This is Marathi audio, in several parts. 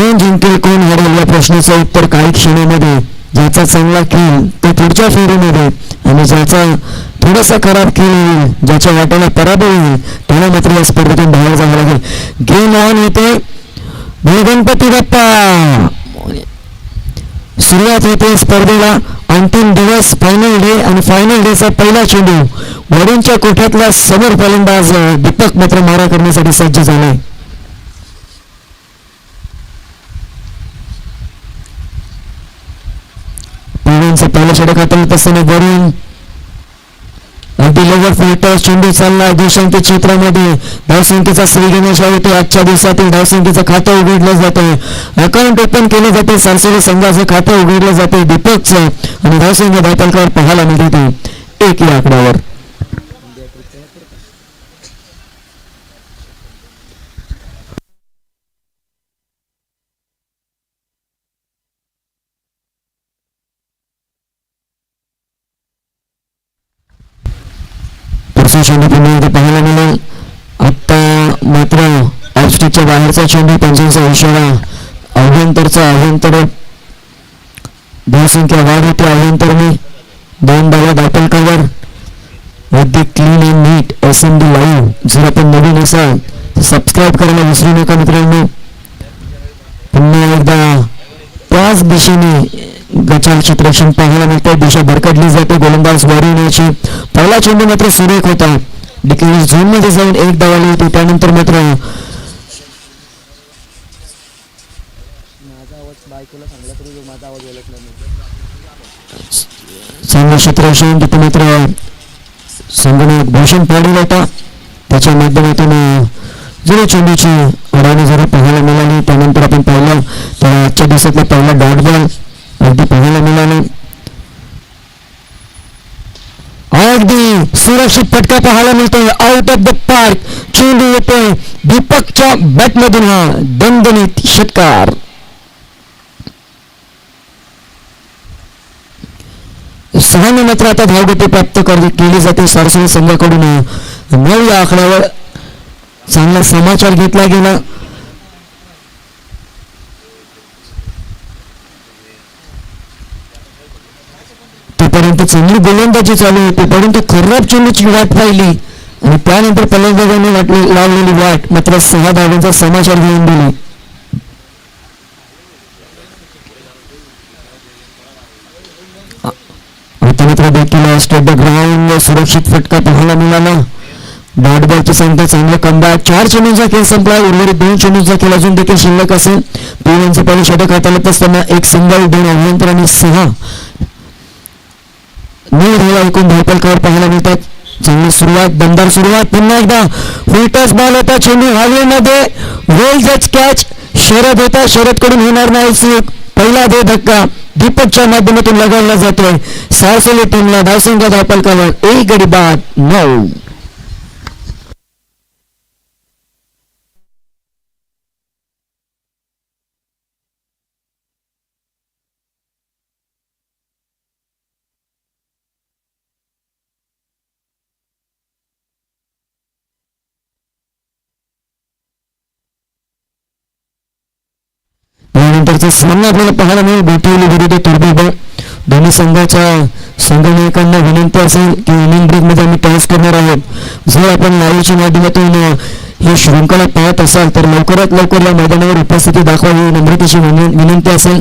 कोण जिंकेल कोण हरेल या प्रश्नाचं उत्तर काही क्षणामध्ये. ज्याचा चांगला खेळ तो पुढच्या फेरीमध्ये आणि ज्याचा थोडासा खराब खेळ होईल, ज्याच्या वाट्याला पराभव होईल, त्याला मात्र या स्पर्धेतून बाहेर जावं लागेल. गेम ऑन होते. गणपती बाप्पा सुरुवात होते स्पर्धेला. अंतिम दिवस फायनल डे आणि फायनल डेचा पहिला चेंडू वडींच्या कोठ्यातला समोर फलंदाज दीपक मात्र मारा करण्यासाठी सज्ज झालाय. पहिला षटक हाताळत असताना वरून अगदी लवकर फलटॉस चेंडू चालला धावसंख्ये क्षेत्रामध्ये. धावसंख्येचा श्री घेण्याच्या होते. आजच्या दिवसातील धावसंख्येचं खातं उघडलं जातं, अकाउंट ओपन केलं जाते. सरसरी संघाचं खातं उघडलं जाते दीपकचं आणि धावसंख्या धावपलकावर पाहायला मिळते 1 या आकड्यावर. चेंडू पुन्हा एकदा पाहायला मिळेल. आत्ता मात्र ऑफस्टिकच्या बाहेरचा चेंडू, पंचांचा इशारा. अभ्यंतर धावसंख्या वाढ होते. अभ्यंतरने 2 धावा धावपलकावर. अगदी clean and neat SMD live. जर आपण नवीन असाल तर सबस्क्राईब करायला विसरू नका मित्रांनो. पुन्हा एकदा त्याच दिशेने गचाल चित्रक्षण पाहायला मिळते. दिशा भरकटली जाते गोलंदाज वाढवण्याची. पहिला चेंडू मात्र सुरेख होता. डिक्लेअर झोन मध्ये जाऊन 1 धाव आली होती. त्यानंतर मात्र चांगलं क्षेत्ररक्षण तिथे मात्र संगणक भूषण पाडील होता. त्याच्या माध्यमातून जरा चेंडूची अडवणी जरा पाहायला मिळाली. त्यानंतर आपण पाहिलं तर आजच्या दिवसातला पहिला डॉट बॉल अगदी पाहायला मिळाले. अगदी सुरक्षित फटका पाहायला मिळतोय. आउट ऑफ द पार्क चेंडू येतोय दीपकच्या बॅटमधून. हा दणदणीत षटकार. सहाने मात्र आता धावगती प्राप्त केली जाते सरसरी संघाकडून. 9 या आकड्यावर चांगला समाचार घेतला गेला. तोपर्यंत चांगली गोलंदाजी चालू होती, परंतु खराब चेंडूची वाट पाहिली आणि त्यानंतर फलंदाजांनी लावलेली वाट मात्र 6 धावांचा समाचार घेऊन दिली. आता मात्र देखील स्टेट द ग्राउंड सुरक्षित फटका पाहायला मिळाला. डॉट बॉलची संख्या चांगलं कमबॅक. 4 चेंडूंचा खेळ संपला. उर्वरित 2 चेंडूंचा खेळ अजून देखील शिल्लक असेल. पीएनचं पहिलं षटक हाताळत असताना 1 सिंगल, 2 अभ्यंतर आणि 6 नील धावा एकूण धावपलकावर पाहायला मिळतात. चांगली सुरुवात, दमदार सुरुवात. पुन्हा एकदा फुलटॉस बॉल होता. चेंडू हवेमध्ये वेल जज कॅच. शरद होता, शरदकडून होणार नाही चूक. पहिला धक्का दीपकच्या माध्यमातून लगावला जातोय. सारसोली टीमला धावसंख्या धावपलकावर 1 गडी बाद 9. त्यानंतरचा सामना आपल्याला पाहायला मिळेल बोटिवली विरुद्ध तुर्बेबा. दोन्ही संघाच्या संघनायकांना विनंती असेल की इनिंग ब्रेक मध्ये आम्ही टॉस करणार आहोत. जर आपण लाईव्हच्या माध्यमातून ही शृंखला पाहत असाल तर लवकरात लवकर या मैदानावर उपस्थिती दाखवावी नम्रतेची विनंती असेल.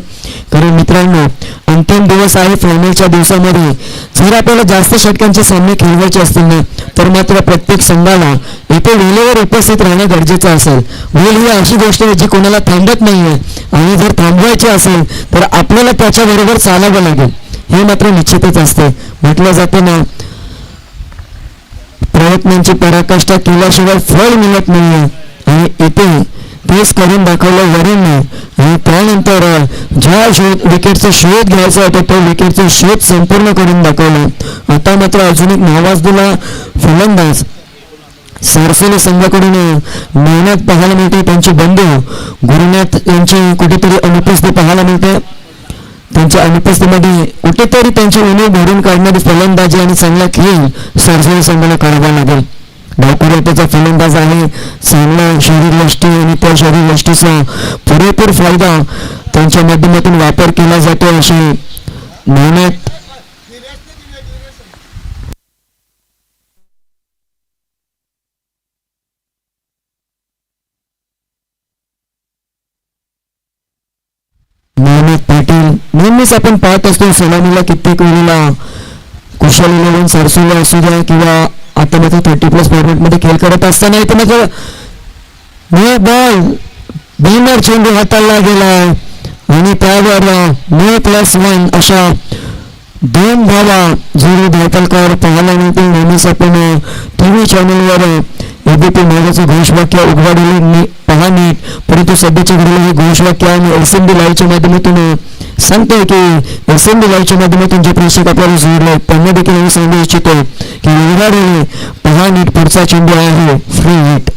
कारण मित्रांनो अंतिम दिवस आहे फायनलच्या दिवसामध्ये. जर आपल्याला जास्त षटकांचे सामने खेळवायचे असतील ना तर मात्र प्रत्येक संघाला इथे वेळेवर उपस्थित राहणं गरजेचं असेल. वेळ ही अशी गोष्ट आहे जी कोणाला थांबत नाहीये आणि जर थांबवायची असेल तर आपल्याला त्याच्याबरोबर चालावं लागेल. हे मात्र निश्चितच असते. म्हटलं जातं ना प्रयत्नांची पराकाष्ठा केल्याशिवाय फळ मिळत नाहीये आणि इथे तेच करून दाखवलं वरील. आणि त्यानंतर ज्या विकेटचा शोध घ्यायचा होता तो विकेटचा शोध संपूर्ण करून दाखवला. आता मात्र अजून एक नावाजलेला फलंदाज सारसोली संघाकडून मेहनत पाहायला मिळते. त्यांचे बंधू गुरुनाथ यांची कुठेतरी अनुपस्थिती पाहायला मिळते. त्यांच्या अनुपस्थितीमध्ये कुठेतरी त्यांची उणीव भरून काढणारी फलंदाजी आणि चांगला खेळ सारसोली संघाला करावा लागेल. डावखुराट्याचा फलंदाज आहे. चांगला शरीरयष्टी आणि त्या शरीरयष्टीचा पुरेपूर फायदा त्यांच्या माध्यमातून वापर केला जातो अशी मेहनत मोहम्मद पाटील. नेहमीच आपण पाहत असतो सलामीला कित्येक वेळेला कुशल 11 सरसुला असू द्या किंवा आता मात्र 30+ फॉर्मॅटमध्ये खेळ करत असताना इथे मात्र नो बॉल बिनर चेंडू हाताळला गेलाय आणि त्यावर नो+1 अशा 2 धावा जोडी धावतालकावर पाहायला मिळतील. नेहमीच आपण टीव्ही चॅनलवर एबीपी माझ्याचं घोषवाक्य उघडलेले पहा नीट, परंतु सध्याच्या घडीला हे घोषवाक्य आणि एसएमबी लाईव्हच्या माध्यमातून सांगतोय की एसएमबी लाईव्हच्या माध्यमातून जे प्रेक्षक आपल्याला जोडले त्यांना देखील मी सांगू इच्छितो की उघडलेले पहा नीट, पुढचा चेंडू आहे फ्री हिट.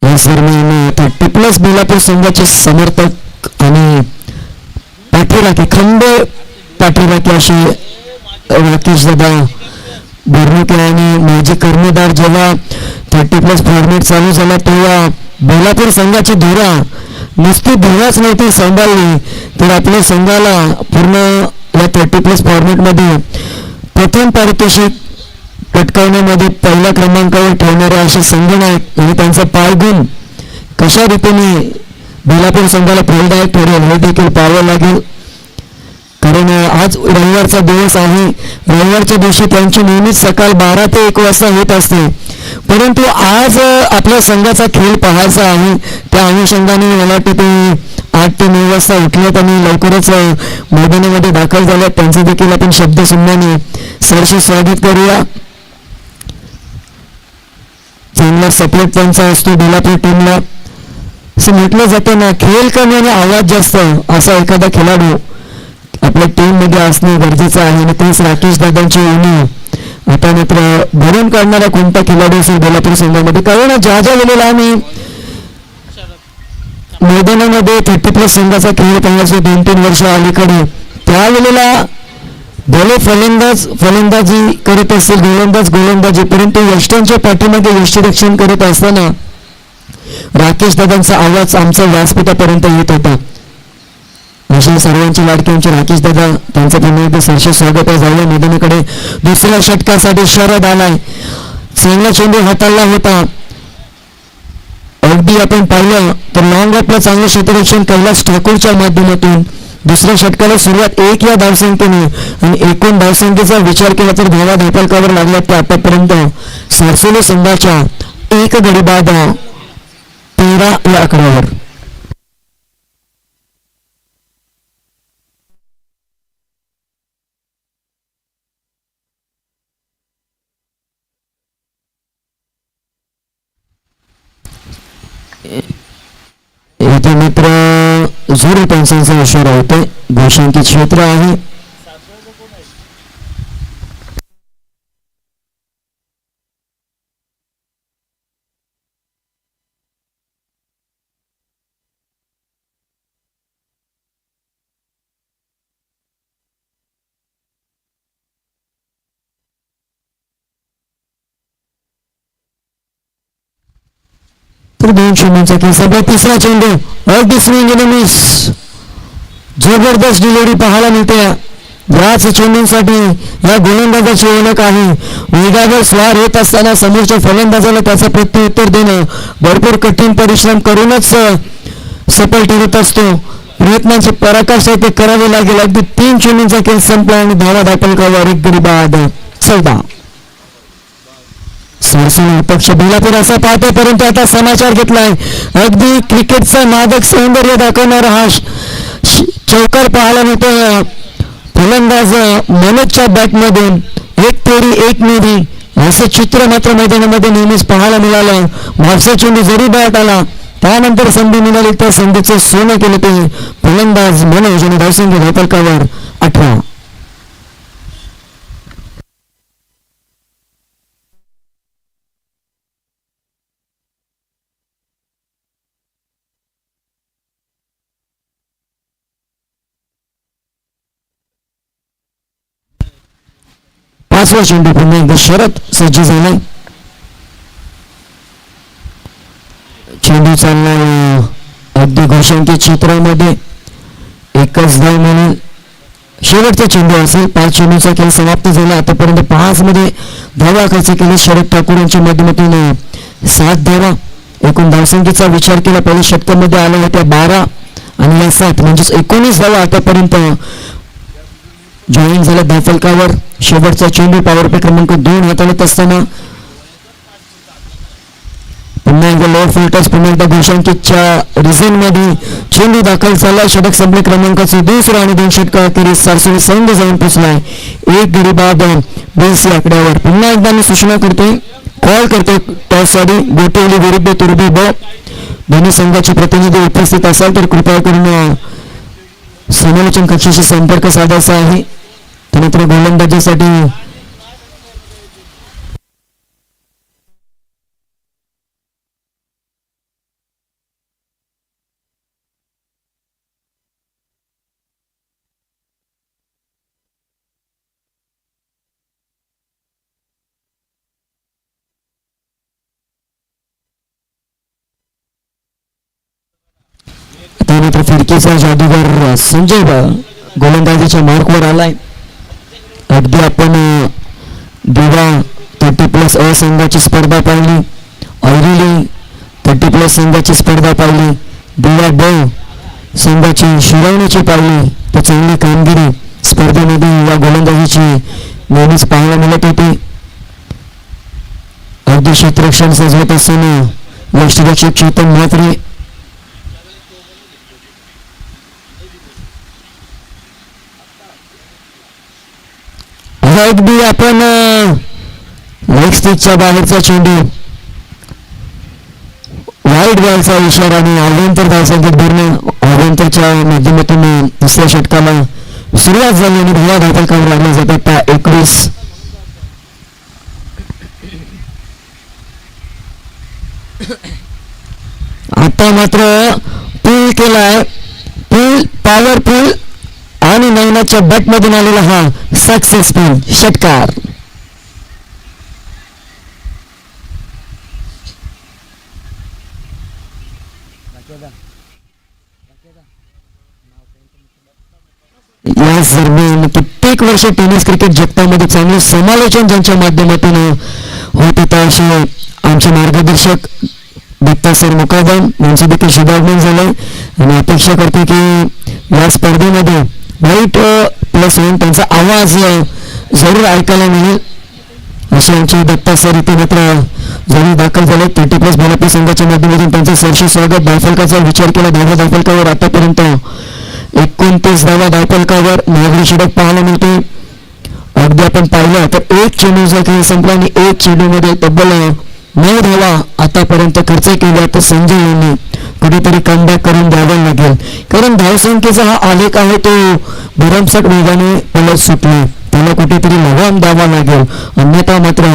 याच दरम्यान 30+ बेलापूर संघाचे समर्थक आणि पाठीराखे खंड पाठीराखे असे राकेश दादा बोरनुके आणि माजी कर्णधार जेव्हा 30+ फॉर्मॅट चालू झाला तेव्हा बेलापूर संघाची धुरा नुसती धुराच नव्हती सांभाळली तर आपल्या संघाला पूर्ण या 30+ फॉर्मॅटमध्ये प्रथम पारितोषिक पटकावण्यामध्ये पहिल्या क्रमांकावर ठेवणारे असे संघनायक आणि त्यांचा पायगुण कशा रीतीने बेलापूर संघाला प्रेरणादायक ठरेल हे देखील पाहावं लागेल. कारण आज रविवारचा दिवस आहे. रविवारच्या दिवशी त्यांची नेहमीच सकाळ 12 ते 1 वाजता होत असते, परंतु आज आपल्या संघाचा खेळ पाहायचा आहे. त्या अनुषंगाने मला वाटतं ते 8 ते 9 वाजता उठल्यात आणि लवकरच मैदानामध्ये दाखल झाल्यात. त्यांचे देखील आपण शब्द सुमनाने सरशी स्वागत करूया. चांगला सपोर्ट त्यांचा असतो बेलापूर टीमला. असं म्हटलं जातं ना, खेळ कमी आणि आवाज जास्त असा एखादा खेळाडू आपल्या टीम मध्ये असणे गरजेचं आहे आणि तेच राकेश दादांची उणीव आता मात्र भरून काढणारा कोणता खेळाडू असेल बेलापूर संघामध्ये. कारण ज्या वेळेला आम्ही मैदानामध्ये 30+ संघाचा खेळ पाहायचो 2-3 वर्ष अलीकडे, त्यावेळेला भले फलंदाजी करत असेल, गोलंदाजी, परंतु यष्टींच्या पाठीमागे यष्टीरक्षण करत असताना राकेश दादांचा आवाज आमच्या व्यासपीठापर्यंत येत होता. अशा सर्वांची लाडकी आमचे राकेश दादा, त्यांचं पुन्हा एकदा सरसे स्वागत आहे. जाऊया मैदानाकडे. दुसऱ्या षटकासाठी शरद आलाय. चांगला चेंडू हाताळला होता. अगदी आपण पाहिलं तर लॉंग ऑफला चांगलं क्षेत्ररक्षण कैलास ठाकूरच्या माध्यमातून दुसऱ्या षटकाला सुरुवात 1 या धावसंख्येने आणि एकूण धावसंख्येचा विचार केला तर धावा धापालकावर लागल्या त्या आतापर्यंत सरसोली संघाच्या 1 गडी बाद 13 या आकड्यावर. इथे मात्र झुरी पेन्सिलचा इशारा होतोय. घोषांकित क्षेत्र आहे. तर 2 चेंडूंचा खेळ सध्या तिसरा चेंडू अगदी स्विंग आणि मिस. जबरदस्त डिलिव्हरी पाहायला मिळते. याच चेंडूंसाठी या गोलंदाजाची ओळख आहे. वेगावर स्वार होत असताना समोरच्या फलंदाजाला त्याचा प्रत्युत्तर देणं भरपूर कठीण परिश्रम करूनच सफल ठरत असतो. प्रयत्नांचे पराकाष्ठा ते करावे लागेल. अगदी 3 चेंडूंचा खेळ संपला आणि धावा धापलकावर 1 गडी बाद 14. सरसोली पक्ष बेलापूर असा पाहतो, परंतु आता समाचार घेतलाय. अगदी क्रिकेटचा मादक सौंदर्य दाखवणारा हा चौकार पाहायला मिळतो. फलंदाज मनोजच्या बॅटमधून 1 तेरी 1 निधी असं चित्र मात्र मैदानामध्ये नेहमीच पाहायला मिळालं. मागचा चेंडू जरी बॅट आला त्यानंतर संधी मिळाली त्या संधीचं सोनं केलं ते फलंदाज मनोज आणि धावसंख्या धापलकावर 18. 5वा चेंडू पुन्हा एकदा शरद सज्ज झालाय. चेंडू चालला अगदी घोषांकित क्षेत्रामध्ये. एकच धाव म्हणून शेवटचा चेंडू असेल. 5 चेंडूचा खेळ समाप्त झाला. आतापर्यंत 5 मध्ये धावा खर्च केले शरद ठाकूर यांच्या माध्यमातून 7 धावा. एकूण धावसंख्येचा विचार केला पहिल्या षटकामध्ये आल्या होत्या 12 आणि या 7 म्हणजेच 19 धावा आतापर्यंत जॉईन झाल्या धावफलकावर. शेवटचा चेंडू पॉवर प्ले क्रमांक 2 हाताळत असताना पुन्हा एकदा लोअर फुलटॉस पुन्हा एकदा घोषांकितच्या रिझन मध्ये चेंडू दाखल झाला. षटक संपले क्रमांकाचे दुसरा आणि 2 षटका अखेरीस सरसरी संघ जाऊन पोचलाय. 1 गडी बाद बेस या आकड्यावर. पुन्हा एकदा मी सूचना करतोय, कॉल करतोय टॉससाठी गोटेवली विरुद्ध तुर्बी ब. दोन्ही संघाचे प्रतिनिधी उपस्थित असाल तर कृपया करून समालोचन कक्षाशी संपर्क साधायचा आहे. त्यानंतर गोलंदाजीसाठी त्यानंतर फिरकीचा जादूगार संजय गोलंदाजीच्या मार्कवर आलाय. अगदी आपण दिवा 30+ अ संघाची स्पर्धा पाहिली, ऐरिली 30+ संघाची स्पर्धा पाहिली, दिवा ब संघाची शिरवणीची पाहिली. तर चांगली कामगिरी स्पर्धेमध्ये या गोलंदाजीची नेहमीच पाहायला मिळत होती. अगदी क्षेत्ररक्षण सजवत असताना यष्टिरक्षक चेतन म्हात्रे अगदी आपण लेग स्टिकच्या बाहेरचा चेंडू वाईट बॉलचा इशारा आणि अभ्यंतर धावसंख्येत भरणं. अभ्यंतरच्या माध्यमातून दुसऱ्या षटकाला सुरुवात झाली आणि धावा धावफलकावर लागल्या जातात 21. आता मात्र पूल केलाय, पूल पॉवरफुल आणि नैनाच्या बॅट मधून आलेला हा सक्सेसफुल षटकार. याच दरम्यान कित्येक वर्ष टेनिस क्रिकेट जगतामध्ये चांगले समालोचन ज्यांच्या माध्यमातून होत होतं असे आमचे मार्गदर्शक दत्ता सर मुकादम यांचे देखील शुभागमन झाले. आणि अपेक्षा करते की या स्पर्धेमध्ये वाईट प्लस होऊन त्यांचा आवाज जरूर ऐकायला मिळेल असे आमचे दत्ता सर इथे मात्र जरूर दाखल झाले. 30+ भारतीय संघाच्या माध्यमातून त्यांचं सरशी स्वागत. धावफलकाचा विचार केला धावा धावफलकावर आतापर्यंत 29 धावा धावफलकावर नागरी षटक पाहायला मिळते. अगदी आपण पाहिलं तर 1 चेंडूचा खेळ संपला आणि 1 चेंडूमध्ये तब्बल 9 धावा आतापर्यंत खर्च केल्या. तर संजय यांनी कुठेतरी कमबॅक करून द्यावा लागेल, कारण धावसंख्येचा हा आलेख आहे तो भरमसाठ वेगाने पलट सुटला. त्याला कुठेतरी लगाम द्यावा लागेल, अन्यथा मात्र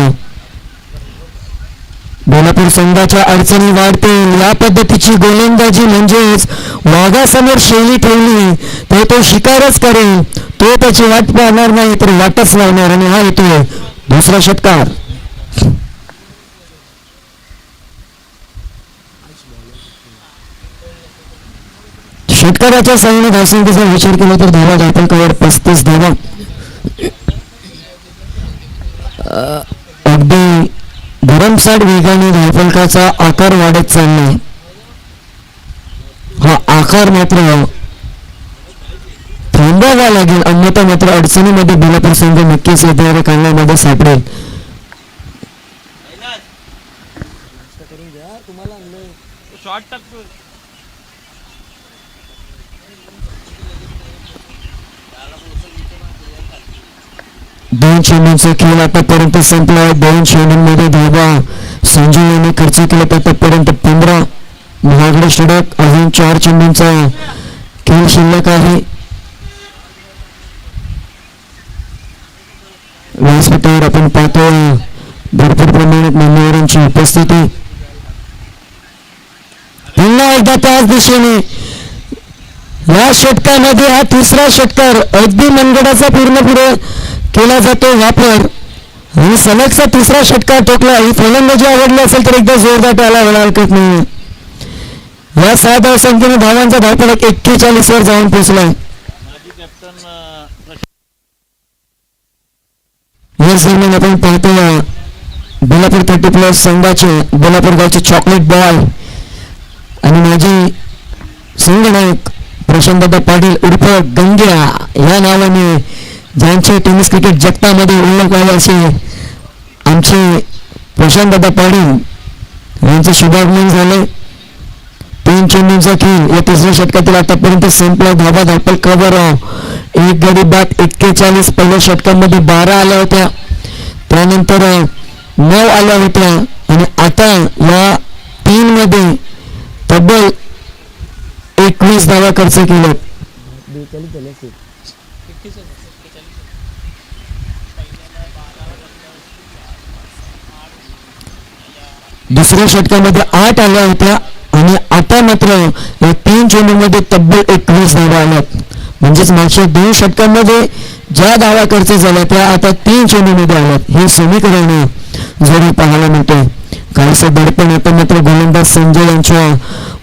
बेलापूर संघाच्या अडचणी वाढतील. या पद्धतीची गोलंदाजी म्हणजेच वाघासमोर शेळी ठेवली तर तो शिकारच करेल, तो त्याची वाट पाहणार नाही तर वाटच लावणार. आणि हा येतोय दुसरा षटकार. षटकाराच्या सहाय्याने धावसंख्येचा विचार केला तर धावा धावफलकावर 35 धावा. अगदी भरमसाठ वेगाने धावफलकाचा आकार वाढत चाललाय. हा आकार मात्र थांबावा लागेल, अन्यथा मात्र अडचणीमध्ये बेलापूर संघ नक्कीच येणाऱ्या काळामध्ये सापडेल. दोन चेंडूंचा खेळ आतापर्यंत संपला. 2 चेंडूंमध्ये धावा संजू यांनी खर्च केला. आतापर्यंत 15. महागडे षटक अजून 4 चेंडूंचा खेळ शिल्लक आहे. व्यासपीठावर आपण पाहतो भरपूर प्रमाणात मान्यवरांची उपस्थिती. पुन्हा एकदा त्याच दिशेने या षटकामध्ये हा तिसरा षटकार अगदी मनगडाचा पूर्ण पुढे केला जातो वापर. आणि सलगचा तिसरा षटकार ठोकला. ही फलंदाजी आवडली असेल तर एकदा जोरदार टाळा व्हायला हरकत नाही. या 6 धावसंख्येने धावांचा धावफलक 41 वर जाऊन पोहोचलाय. याच दरम्यान आपण पाहतो बेलापूर 30+ संघाचे बेलापूर गावचे चॉकलेट बॉय आणि माझे संघनायक प्रशांतदादा पाटील उर्फ गंग्या या नावाने ज्यांचे टेनिस क्रिकेट जगतामध्ये ओळख आहे असे आमचे प्रशांतदादा पाटील यांचे शुभागमन झाले. 3 चेंडूंचा खेळ या तिसऱ्या षटकातील आतापर्यंत संपला. धावा धावफलकावर 1 गडी बाद 41. पहिल्या षटकामध्ये 12 आल्या होत्या, त्यानंतर 9 आल्या होत्या आणि आता या 3 मध्ये तब्बल 21 धावा खर्च केल्या. दुसऱ्या षटकामध्ये 8 आल्या होत्या आणि आता मात्र या 3 चेंडूंमध्ये तब्बल 21 धावा आल्यात. म्हणजेच मागच्या 2 षटकांमध्ये ज्या धावा खर्च झाल्या त्या आता 3 चेंडूंमध्ये आल्यात. हे समीकरण जरूर पाहायला मिळते. काहीसं दडपण आता मात्र गोलंदाज संजय यांच्या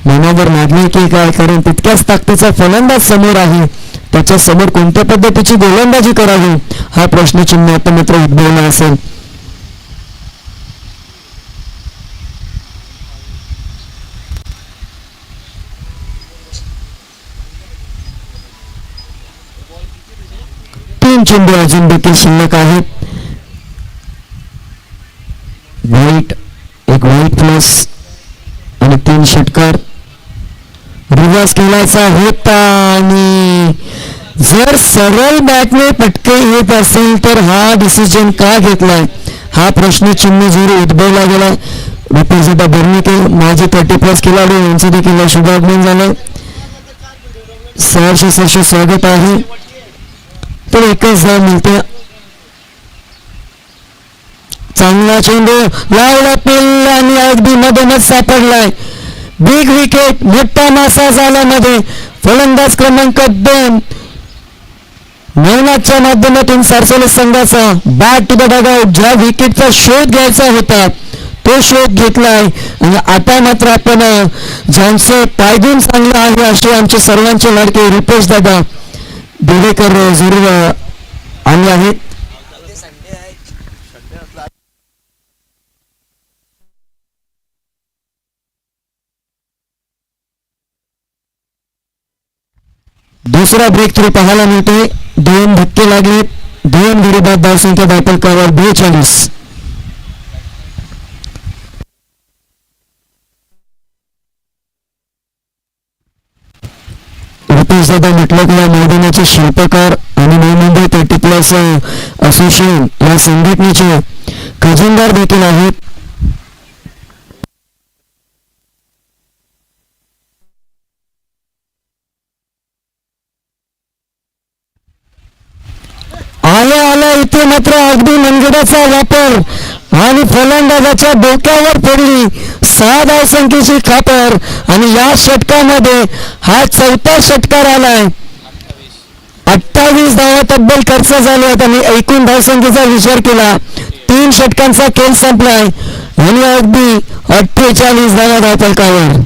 मनावर मागणी की काय, कारण तितक्याच ताकदीचा फलंदाज समोर आहे. त्याच्या समोर कोणत्या पद्धतीची गोलंदाजी करावी हा प्रश्नचिन्ह आता मात्र उद्भवला असेल. चेंडू अजून देखील शिल्लक आहेत. एक वाईट प्लस आणि 3 षटकार. रिव्हर्स खेळायचा होता आणि जर सरळ बॅटने फटके येत असेल तर हा डिसिजन का घेतलाय हा प्रश्नचिन्ह जरूर उद्भवला गेलाय. विपिनदा बर्णिके माझे 30+ खेळाडू यांचे देखील शुभागमन झालं. सहर्ष स्वागत आहे. तर एकच धाव मिळते. चांगला चेंडू लावला पेल आणि अगदी मधोमध सापडलाय. बिग विकेट, मोठा मासा झाल्यामध्ये फलंदाज क्रमांक 2 नवनाथच्या माध्यमातून सारसोली संघाचा बॅट टू द डगआउट. ज्या विकेटचा शोध घ्यायचा होता तो शोध घेतलाय आणि आता मात्र आपण ज्यांचं पायगुण चांगलं आहे असे आमचे सर्वांचे लाडके रुपेश दादा बेडेकर जरूर आले आहेत. दुसरा ब्रेक थ्रू पाहायला मिळतोय. 2 धक्के लागले. 2 गडी बाद धावसंख्या धावफलकावर 42. रुपेशदादा म्हटलं की या मैदानाचे शिल्पकार आणि नवी मुंबई 30+ असोसिएशन या संघटनेचे खजिनदार देखील आहेत. आल्या इथे मात्र अगदी मनगटाचा वापर आणि फलंदाजाच्या डोक्यावर पडली 6 धावसंख्येची खापर आणि या षटकामध्ये हा 4था षटकार आलाय. 28 धावा तब्बल खर्च झाल्यात आणि एकूण धावसंख्येचा विचार केला 3 षटकांचा खेळ संपलाय आणि अगदी 48 धावा धावफलकावर.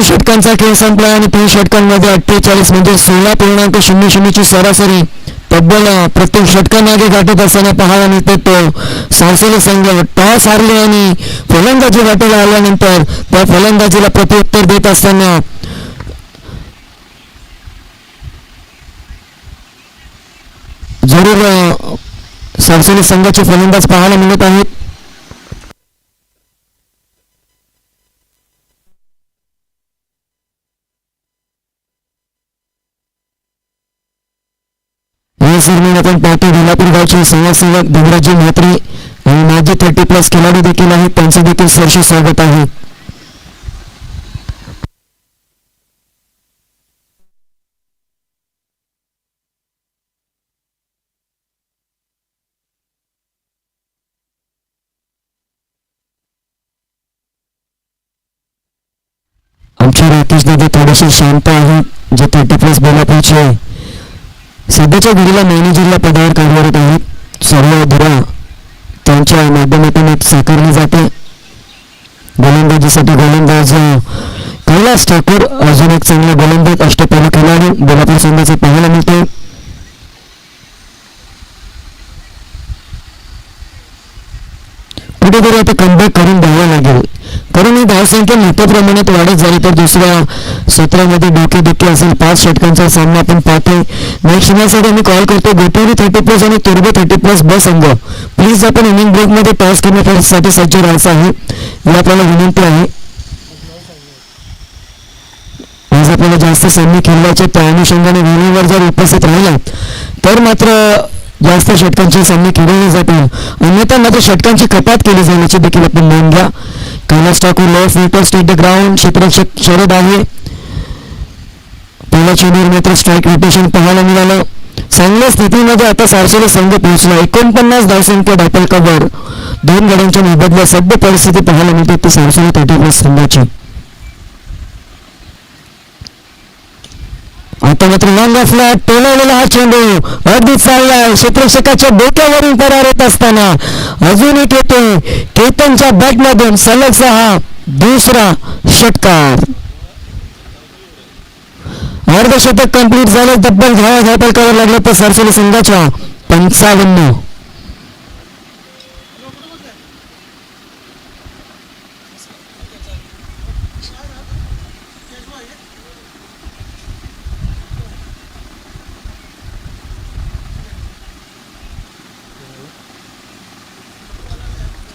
षटकांचा खेळ संपला आणि 3 षटकांमध्ये 48 म्हणजे 16.00 ची सरासरी तब्बल प्रत्येक षटकामागे गाठत असताना पाहायला मिळतो. तो सारसोली संघ टॉस हारले आणि फलंदाजी गाठायला आल्यानंतर त्या फलंदाजीला प्रत्युत्तर देत असताना जरूर सारसोली संघाचे फलंदाज पाहायला मिळत आहेत. याच दरम्यान आपण पाहतो बेलापूर गावचे समाजसेवक धनराजी म्हात्रे आणि माझे 30+ खेळाडू देखील आहेत, त्यांचे देखील सहर्ष स्वागत आहे. आमचे राकेश दादा थोडेसे शांत आहेत, जे 30+ बेलापूरचे सध्याच्या घडीला मॅनेजरला पदावर कार्यरत आहेत. सर्व धुरा त्यांच्या माध्यमातून साकारली जाते. गोलंदाजीसाठी गोलंदाज कैलास ठाकूर अजून एक चांगला गोलंदाज अष्टपैलू खेळाडू बेलापूर संघाचे पाहायला मिळते. कुठेतरी आता कमबॅक करून द्यावा लागेल, कारण ही धावसंख्या मोठ्या प्रमाणात वाढत झाली तर दुसऱ्या सत्रामध्ये डोकेदुखी असेल. 5 षटकांचा सामना आपण पाहतोय. नेक्स्ट मॅचसाठी मी कॉल करतो गोटवली 30+ आणि तुर्बे 30+ ब संघ. प्लीज आपण इनिंग ब्रेकमध्ये टॉस करण्यासाठी सज्ज राहायचं आहे, ही आपल्याला विनंती आहे. आज आपल्याला जास्त सामने खेळवायचे, त्या अनुषंगाने वेळेवर जर उपस्थित राहिला तर मात्र जास्त षटकांचे सामने खेळवले जातील, अन्यथा मात्र षटकांची कपात केली जाण्याची देखील आपण नोंद घ्या. Kailas Thakur left wicket state the ground, क्षेत्ररक्षक शरद आहे. पहिल्या चेंडूवर मात्र स्ट्राईक रोटेशन पाहायला मिळालं. चांगल्या स्थितीमध्ये आता सारसेला संघ पोहोचला. 49 धावसंख्या डायपल कव्हर, 2 गड्यांच्या मोबदल्या सध्या परिस्थिती पाहायला मिळते ती सारसेला 30+ संघाची. आता मात्र लॉंग ऑफला टोलवलेला हा चेंडू अगदी चाललाय, क्षेत्ररक्षकाच्या डोक्यावरून परार होत असताना अजून एक येतोय केतनच्या बॅटमधून सलगचा हा दुसरा षटकार. अर्धशतक कंप्लीट झालं, तब्बल धावल करावं लागलं तर सरसेली संघाच्या 55.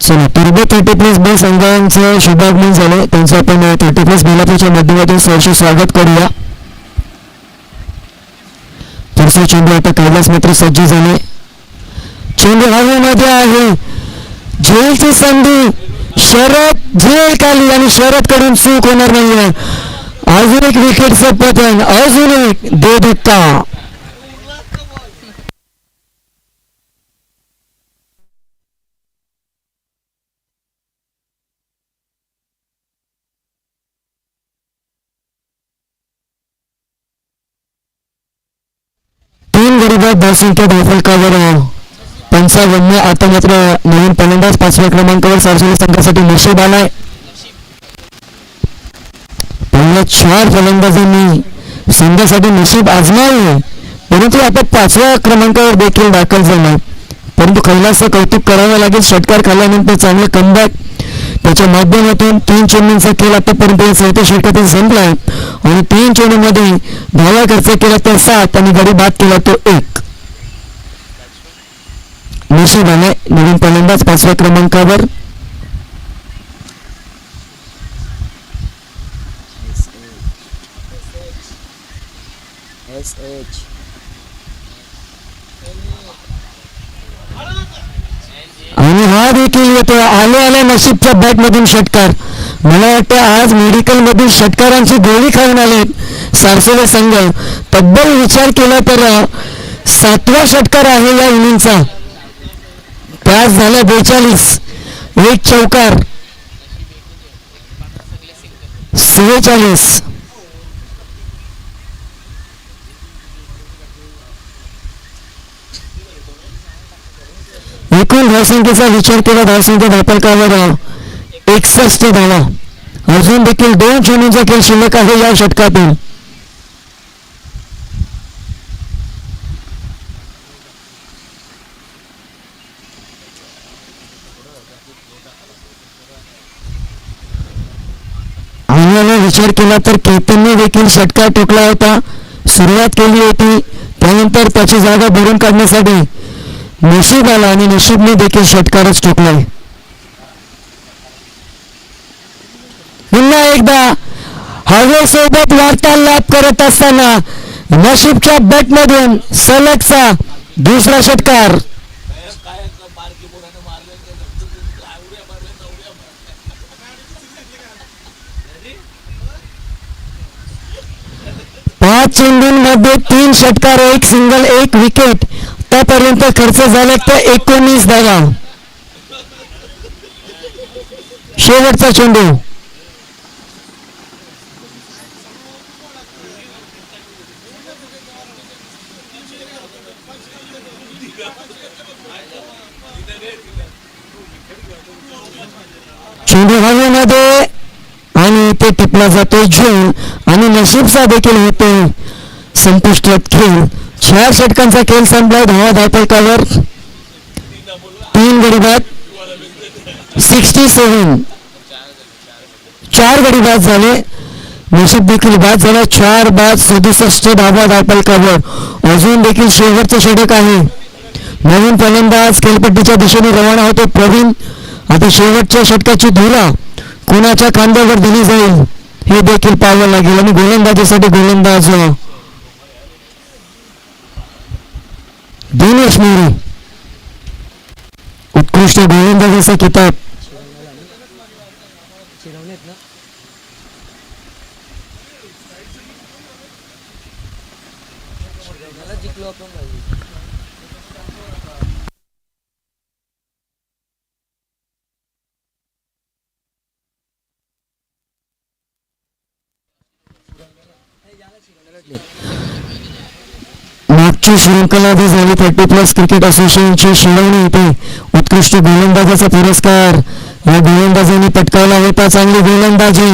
चला, तुर्बे 30+ ब संघांचं शुभागमन झालं, त्यांचं आपण 30+ बेलापूरच्या माध्यमातून सहर्ष स्वागत करूया. पुढचा चेंडू आता कैलास मात्र सज्ज झाले. चेंडू हवेमध्ये आहे, झेलची संधी, शरद झेल खाली आणि शरद कडून चूक होणार नाहीये. अजून एक विकेटचं पतन, अजून एक धक्का. धावसंख्या धावफलकावर 55. आता मात्र नवीन फलंदाज 5व्या क्रमांकावर सारसेली संघासाठी नशीब आलाय. पहिल्या 4 फलंदाजांनी संघासाठी नशीब आजमावले, परंतु आता 5व्या क्रमांकावर देखील दाखल झाला. परंतु कैलासचं कौतुक करावं लागेल, षटकार खाल्ल्यानंतर चांगलं कमबॅक, त्याच्या माध्यमातून 3 चेंडूंचा खेळ आतापर्यंत 4थ्या षटकातून संपलाय आणि 3 चेंडूमध्ये धावा खर्च केला तर 7 आणि गडी बाद केला तो 1. नशीब आलाय नवीन फलंदाज 5व्या क्रमांकावर. आणि हा देखील येतो आले नशीबच्या बॅट मधून षटकार. मला वाटतं आज मेडिकल मधून षटकारांची गोळी खाऊन आले सारसेले संघ. तब्बल विचार केला तर 7वा षटकार आहे या इनिंगचा. त्याच झाल्या 42, 1 चौकार, 46. एकूण धावसंख्येचा विचार केला, धावसंख्या धावफलकावर 61 धावा. अजून देखील 2 चेंडूंचा खेळ शिल्लक आहे या षटकातून. विचार केला तर केतनने देखील षटकार ठोकला होता, सुरुवात केली होती, त्यानंतर त्याची जागा भरून काढण्यासाठी नशीब आला आणि नशीबने देखील षटकारच ठोकलाय. पुन्हा एकदा हवेसोबत वार्तालाप करत असताना नशीबच्या बॅटमधून सलगचा दुसरा षटकार. पाच चेंडूंमध्ये 3 षटकार, 1 सिंगल, 1 विकेट. आतापर्यंत खर्च झाला तर 19 धावा. शेवटचा चेंडू. चेंडू हवेमध्ये आणि ते टिपला जातो झूल आणि नशीबचा देखील होतो संपुष्टात खेळ. 4 षटकांचा खेळ संपला. धावा धावपलकावर 3 गडी बाद. 67. 4 गडी बाद झाले. नशीब देखील बाद झाला. 4 बाद 67 धावा धावपलकावर. अजून देखील शेवटचे षटक आहे. नवीन फलंदाज खेळपट्टीच्या दिशेने रवाना होतो प्रवीण. आता शेवटच्या षटकाची धुरा कोणाच्या खांद्यावर दिली जाईल हे देखील पाहावं लागेल. आणि गोलंदाजीसाठी गोलंदाज दिनेश मोरे. उत्कृष्ट गोलंदाजीचा किताब. मागची श्रृंखला आधी झाली 30+ क्रिकेट असोसिएशनची शिवणी येथे उत्कृष्ट गोलंदाजाचा पुरस्कार या गोलंदाजांनी पटकावला होता. चांगली गोलंदाजी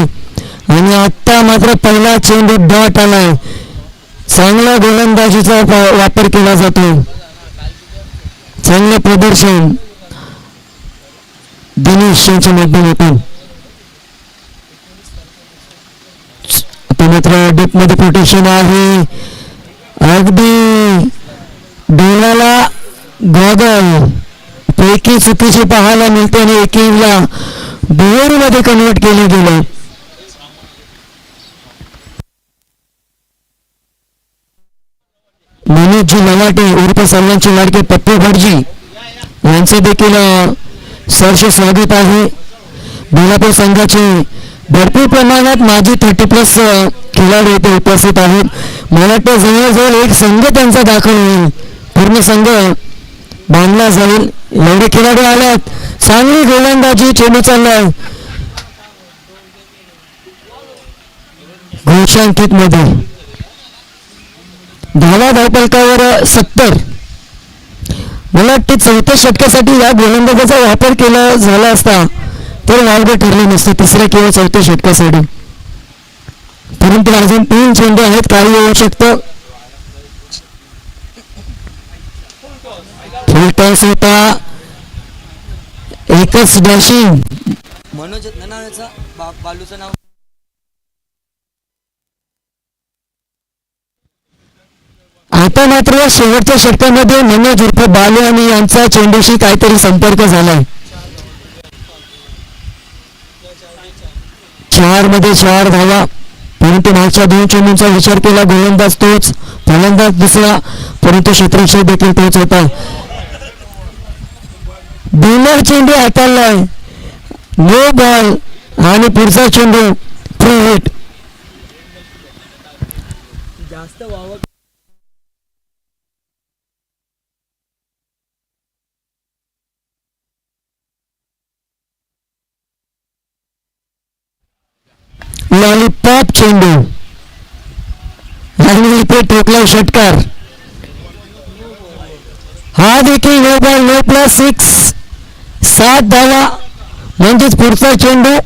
आणि आता मात्र पहिला चेंडू डॉट आलाय. चांगला गोलंदाजीचा वापर केला जातो. चांगले प्रदर्शन दिनेश यांच्या माध्यमातून. आता मात्र डीप मध्ये प्रोटेक्शन आहे. अगदी डोळ्याला गॉगल पैकी चुकीचे पाहायला मिळते आणि एकीला डोअर मध्ये कन्वर्ट केले गेले. मनोजी लवाटे उर्फ सर्वांचे लाडके पप्पू भटजी यांचे देखील सहर्ष स्वागत आहे. बेलापूर संघाचे भरपूर प्रमाणात माजी 30+ खेळाडू इथे उपस्थित आहेत. मला वाटतं जवळजवळ एक संघ त्यांचा दाखल होईल. पूर्ण संघ बांधला जाईल. एवढे खेळाडू आल्यात. चांगली गोलंदाजी. चेंडू चाललाय घोषांकित मध्ये. धावा धावपलकावर 70. मला वाटते 4थ्या षटकासाठी या गोलंदाजाचा वापर केला झाला असता तर वावगं ठरले नसते 3ऱ्या किंवा 4थ्या षटकासाठी. परंतु अजून 3 चेंडू आहेत. काही येऊ शकतं. फुल टॉस होता. एकच डॅशिंग. मनोज नावाचा बालूचं नाव. आता मात्र शेवटच्या षटकामध्ये मनोज उर्फ बालू आणि यांचा चेंडूशी काहीतरी संपर्क झालाय. 4 मध्ये 4 धावा. परंतु मागच्या 2 चेंडूंचा विचार केला. गोलंदाज तोच, फलंदाज दुसरा, परंतु क्षेत्ररक्षक देखील तोच होता. बिनर चेंडू हाताळलाय. नो बॉल आणि पुढचा चेंडू फ्री हिट. जास्त वाव. लॉलीपॉप चेंडू आणि इथे ठोकला षटकार. हा देखील नो बॉल. No plus 6. 7 धावा म्हणजेच पुढचा चेंडू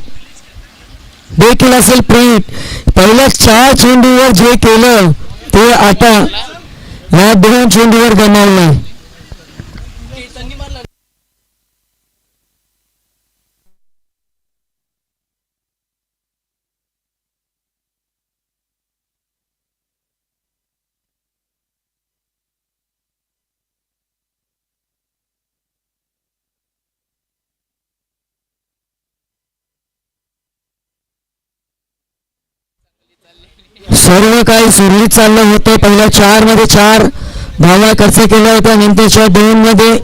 देखील असेल प्रिंट. पहिल्या 4 चेंडूवर जे केलं ते आता या 2 चेंडूवर गमावलं. सर्व काही सुरळीत चाललं होतं. पहिल्या 4 मध्ये 4 धावा खर्च केला होता. नंतरच्या 2 मध्ये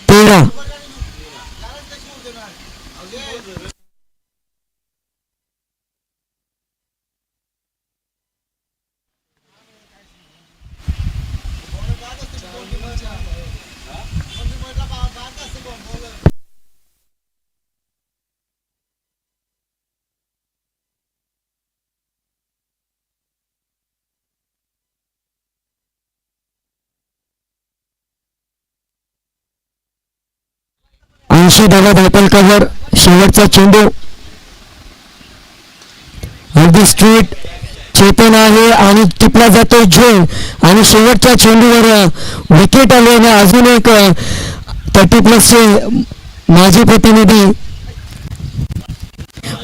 13.80 धावा धापलकावर. शेवटचा चेंडू अगदी स्ट्रीट चेतन आहे आणि टिपला जातो झोल आणि शेवटच्या चेंडूवर विकेट आले आणि अजून एक 30+ माजी प्रतिनिधी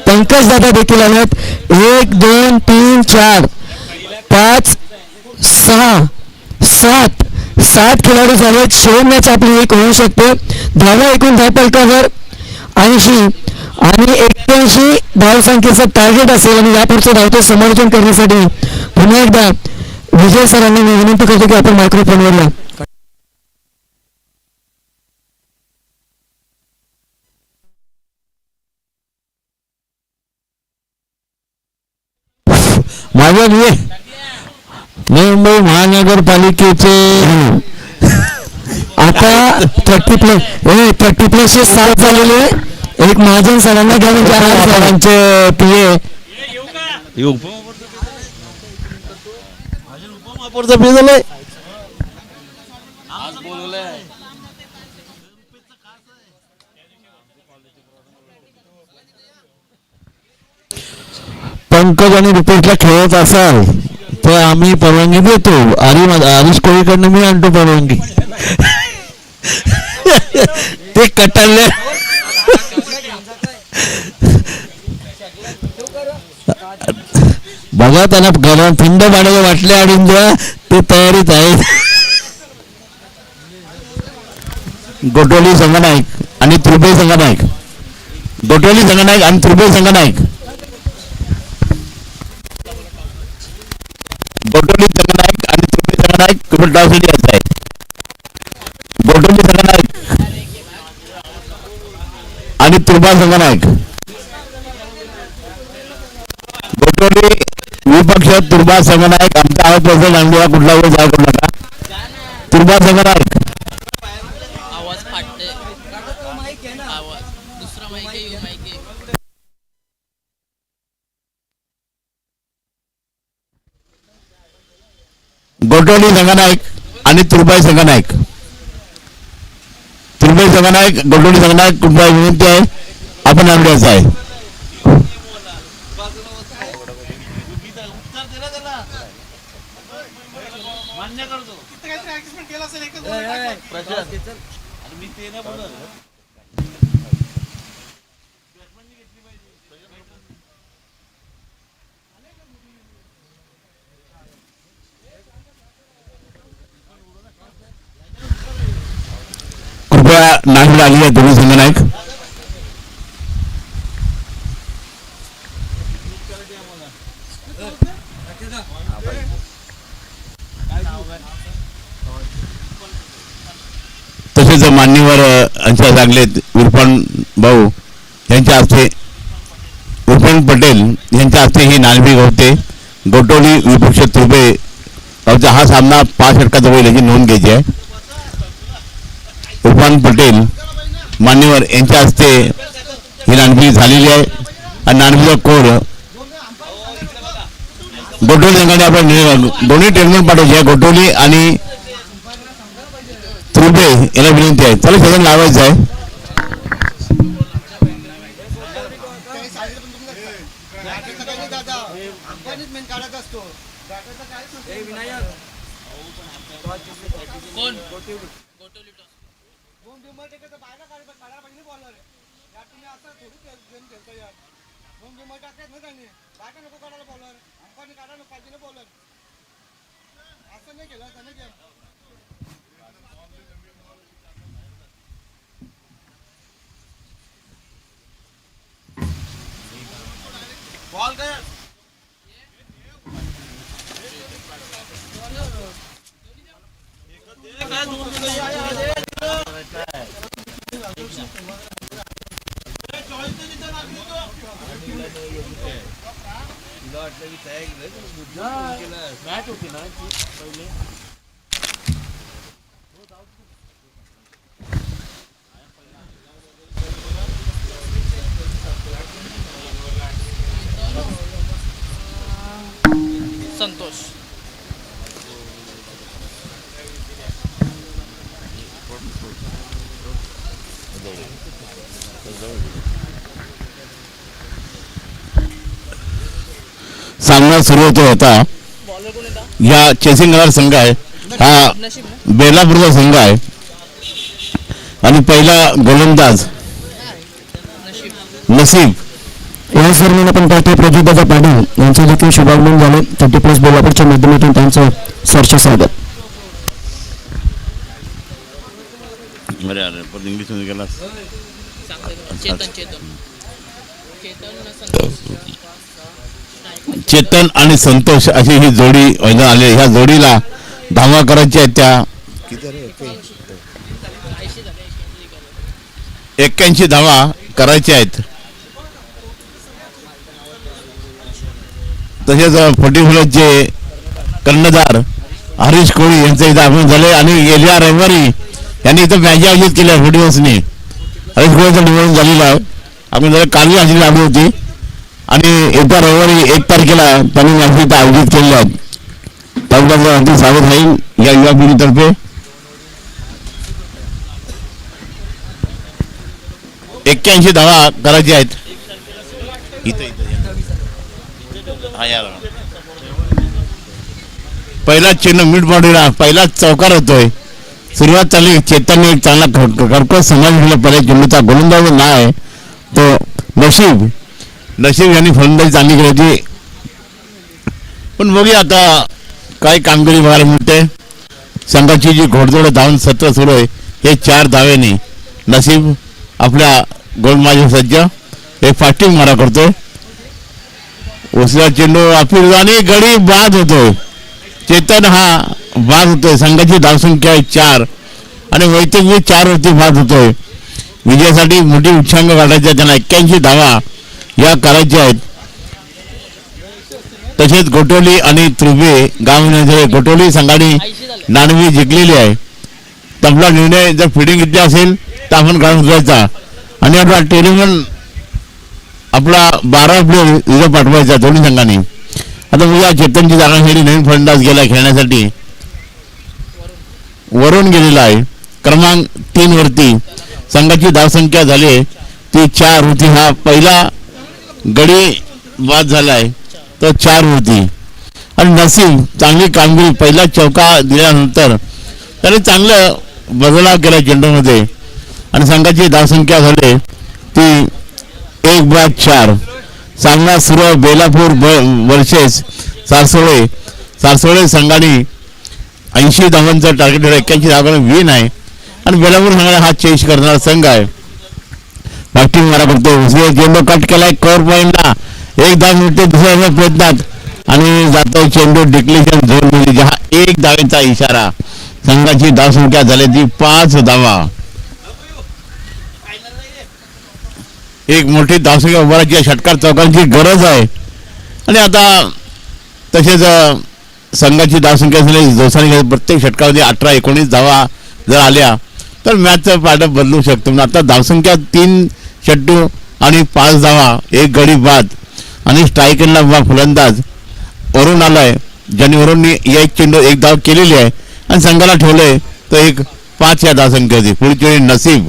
पंकज दादा देखील आलेत. 1 2 3 4 5 6 7 खेळाडू झालेत. शेवट मॅच आपली एक होऊ शकते. धावा एकूण धापलकावर 80 आणि 81 धावसंख्येचं टार्गेट असेल आणि यापुढचं धावते समर्थन करण्यासाठी पुन्हा एकदा विजय सरांनी मी विनंती करतो की आपण मायक्रोफोनवर या. माझ्या मुंबई महानगरपालिकेचे आता 30+ 7 झालेले. एक महाजन सरांना घ्यावे सरांचे पीए उपमहापौरचा पीए झालंय. पंकज आणि रुपेशला खेळत असाल तर आम्ही परवानगी देतो. हरीश कोळीकडनं मी आणतो परवानगी. ते कटाळले. बघा त्यांना गरम थंड पाण्याच्या वाटल्या आणून द्या. ते तयारीत आहे. गोटोली संघनायक आणि त्रिबे संघनायक. गोटोली संघनायक आणि त्रिबे संघनायक. गोटोली संघनायक आणि त्रिबे संघनायक कुबलटावसाठी असत आहेत. गोटोली संघनायक आणि त्रिबा संघनायक. गोटोली विपक्ष तुर्बा संघनायक आमचा आवाज प्रसन्न आणूया. कुठला वर जाऊ करू नका. तुर्बा संघनायक आवाज फाटते. आवाज दुसरा माईक आहे. माईक आहे. गोटोली संघनायक आणि तुर्बाई संघनायक. तुर्बाई संघनायक गोटोली संघनायक कुठला विनंती आहे आपण आणण्याचं आहे. कृपया नागपूर आली आहे दोन्ही संघनायक. तसेच मान्यवर आमच्या सांगलेत इरफान भाऊ यांच्या हस्ते इरफान पटेल यांच्या हस्ते ही नाणेफेक होते. गोटोली विपक्ष तुर्बे हा सामना 5 षटकाचा होईल याची नोंद घ्यायची आहे. इरफान पटेल मान्यवर यांच्या हस्ते ही नाणेफेक झालेली आहे आणि नाणेफेकीचा कोड गोटोली संघाने आपण दोन्ही ट्रेनमेंट पाठवायचे आहे. गोटोली आणि तुर्बे याला विनंती आहे. चला सगळं लावायचं आहे. कोण? संतोष. सामना सुरू होतो होता. बॉलर कोण येता? या चेसिंग करणारा संघ आहे हा नशीब ना? बेलापूरचा संघ आहे आणि पहिला गोलंदाज नशीब. नसीब. याच दरम्यान आपण पाहतोय प्रदीपदादा पाटील यांचे देखील शुभागमन झाले. 30+ बेलापूरच्या माध्यमातून त्यांचं सरचे स्वागत. अरे अरे पण इंग्लिश मध्ये गेला. चेतन चेतन संतोष. चेतन आणि संतोष अशी ही जोडी मैदान आले. ह्या जोडीला धावा करायच्या आहेत त्या 81 धावा करायच्या आहेत. तसेच फटीफुलाचे कर्णधार हरीश कोळी यांचं इथं आगमन झाले आणि गेल्या रविवारी यांनी इथं मॅच आयोजित केल्या फटीफुल्सनी. हरीश कोळीचं निवडून झालेलं आहे. आपण जरा कालही हजेरी लावली होती आणि येत्या रविवारी 1 तारखेला त्यांनी मॅच इथं आयोजित केलेल्या आहेत. त्याबद्दल अगदी स्वागत राहील या युवा पिढीतर्फे. 81 धावा करायच्या आहेत. पहिला चेंडू मिड बॉडीला पहिलाच चौकार होतोय. सुरुवात चालली. चेतनने एक चांगला कर्कश समाज दिला. पहिल्या चेंडूचा गोलंदाज नाव आहे तो नशीब. नशीब यांनी फलंदाजी चांगली केली होती. पण बघूया आता काय कामगिरी बघायला मिळते. संघाची जी घोडदौड धावून सत्र सुरू आहे हे 4 धावेने नशीब आपल्या गोलमाजी सज्ज एक फास्टिंग मारा करतोय. उसला चेंडू अपील आणि गडी बाद होतोय. चेतन हा बाद होतोय. संघाची धावसंख्या आहे 4 आणि वैतकी 4 वरती बाद होतोय. विजयासाठी मोठी उच्चांक काढायचा. त्यांना 81 धावा या करायच्या आहेत. तसेच गोटोली आणि त्रुबे गाव गोटोली संघाने 99 जिंकलेली आहे. आपला निर्णय जर फिडिंग घेतली असेल तर आपण काढून उचलायचा आणि आपला टेलिमन आपला 12 प्लेअर इथं पाठवायचा दोन्ही संघांनी. आता बघूया चेतनची जागांसाठी नवीन फलंदाज गेला खेळण्यासाठी. वरून गेलेला आहे क्रमांक 3 वरती. संघाची धावसंख्या झाली ती 4 होती. हा पहिला गडी बाद झालाय तो 4 होती. आणि नसीब चांगली कामगिरी. पहिला चौका दिल्यानंतर त्याने चांगलं बदलाव केला चेंडूमध्ये आणि संघाची धावसंख्या झाली ती 1/4. सामना सुरू आहे. बेलापूर वर्सेस सारसोळे. सारसोळे संघाने 80 धावांचं टार्गेट 81 धावांना विन आहे आणि बेलापूर संघाने हा चेस करणारा संघ आहे. बॅटिंग मारा करतो. उजवे चेंडू कट केलाय कव्हर पॉईंटला. 1 धाव मिळते दुसऱ्या प्रयत्नात आणि जातो चेंडू डिक्लेशन झोन मध्ये. हा 1 धावेचा इशारा. संघाची धावसंख्या झाली ती 5 धावा. एक मोठी धावसंख्या उभारायची षटकार चौकांची गरज आहे. आणि आता तसेच संघाची धावसंख्या झाली जोसाने प्रत्येक षटकामध्ये 18-19 धावा जर आल्या तर मॅचचं पाठं बदलू शकतो. पण आता धावसंख्या 3 षट्टू आणि 5 धावा 1 गडी बाद आणि स्ट्रायकरला फलंदाज वरून आलाय. ज्यांनी वरूननी एक चेंडू 1 धाव केलेली आहे आणि संघाला ठेवलंय तर एक 5 या धावसंख्या होती. पुढची वेळी नसीब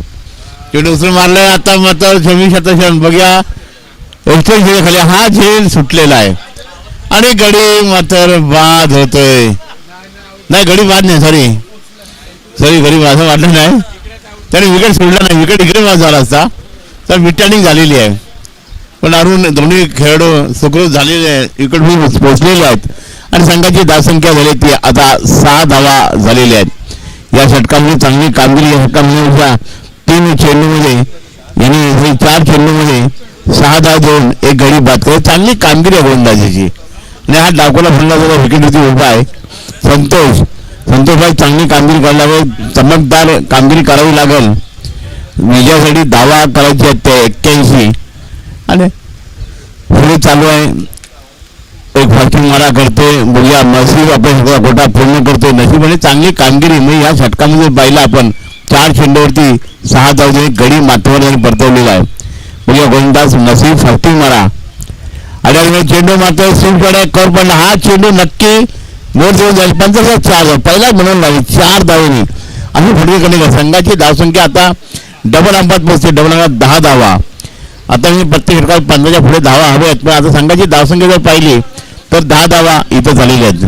चेंडू उचलून मारलाय. आता मात्र 26 बघूया खाली हा झेल सुटलेला आहे आणि गडी मात्र बाद होतोय. नाही गडी बाद नाही सॉरी गडी असं वाटलं नाही. त्याने विकेट सोडला नाही. विकेट इकडे बाद झाला असता तर मिटानिंग झालेली आहे. पण अरुण दोन्ही खेळाडू सुखरूप झालेले विकेट पोहोचलेले आहेत आणि संघाची धावसंख्या झाली ती आता 6 धावा झालेल्या आहेत. या षटकामध्ये चांगली कामगिरी. या षटकामध्ये 3 चेंडूमध्ये यांनी 4 चेंडूमध्ये 6 धाव देऊन 1 गडी बाद करत चांगली कामगिरी आहे गोलंदाजीची. आणि हा डावकोला फलंदाजाला विकेटवरती उभा आहे संतोषभाई. चांगली कामगिरी करायला चमकदार कामगिरी करावी लागेल. विजयासाठी धावा करायची आहेत ते 81 आणि पुढे चालू आहे एक फास्टिंग मारा करतोय, बघूया नसीब आपण सगळा गोटा पूर्ण करतोय. नशिबाने चांगली कामगिरी म्हणजे या षटकामध्ये पाहिलं आपण 4 चेंडूवरती 6 धावने गडी माथ्यावर त्यांनी परतवलेला आहे. बघूया गोलंदाज नसीब फास्टिंग मारा आणि चेंडू मात्र स्विंगकडे कर पडला. हा चेंडू नक्की मोड देऊन जाईल. 4 पहिला म्हणून लागेल 4 धावेने अशी फटके करणे. संघाची धावसंख्या आता डबल अंपात पोहोचते. डबल अंपात 10 धावा. आता मी प्रत्येक षटकात 15च्या पुढे धावा हवे आहेत, पण आता संघाची धावसंख्या जर पाहिली तर 10 धावा इथं झालेल्या आहेत.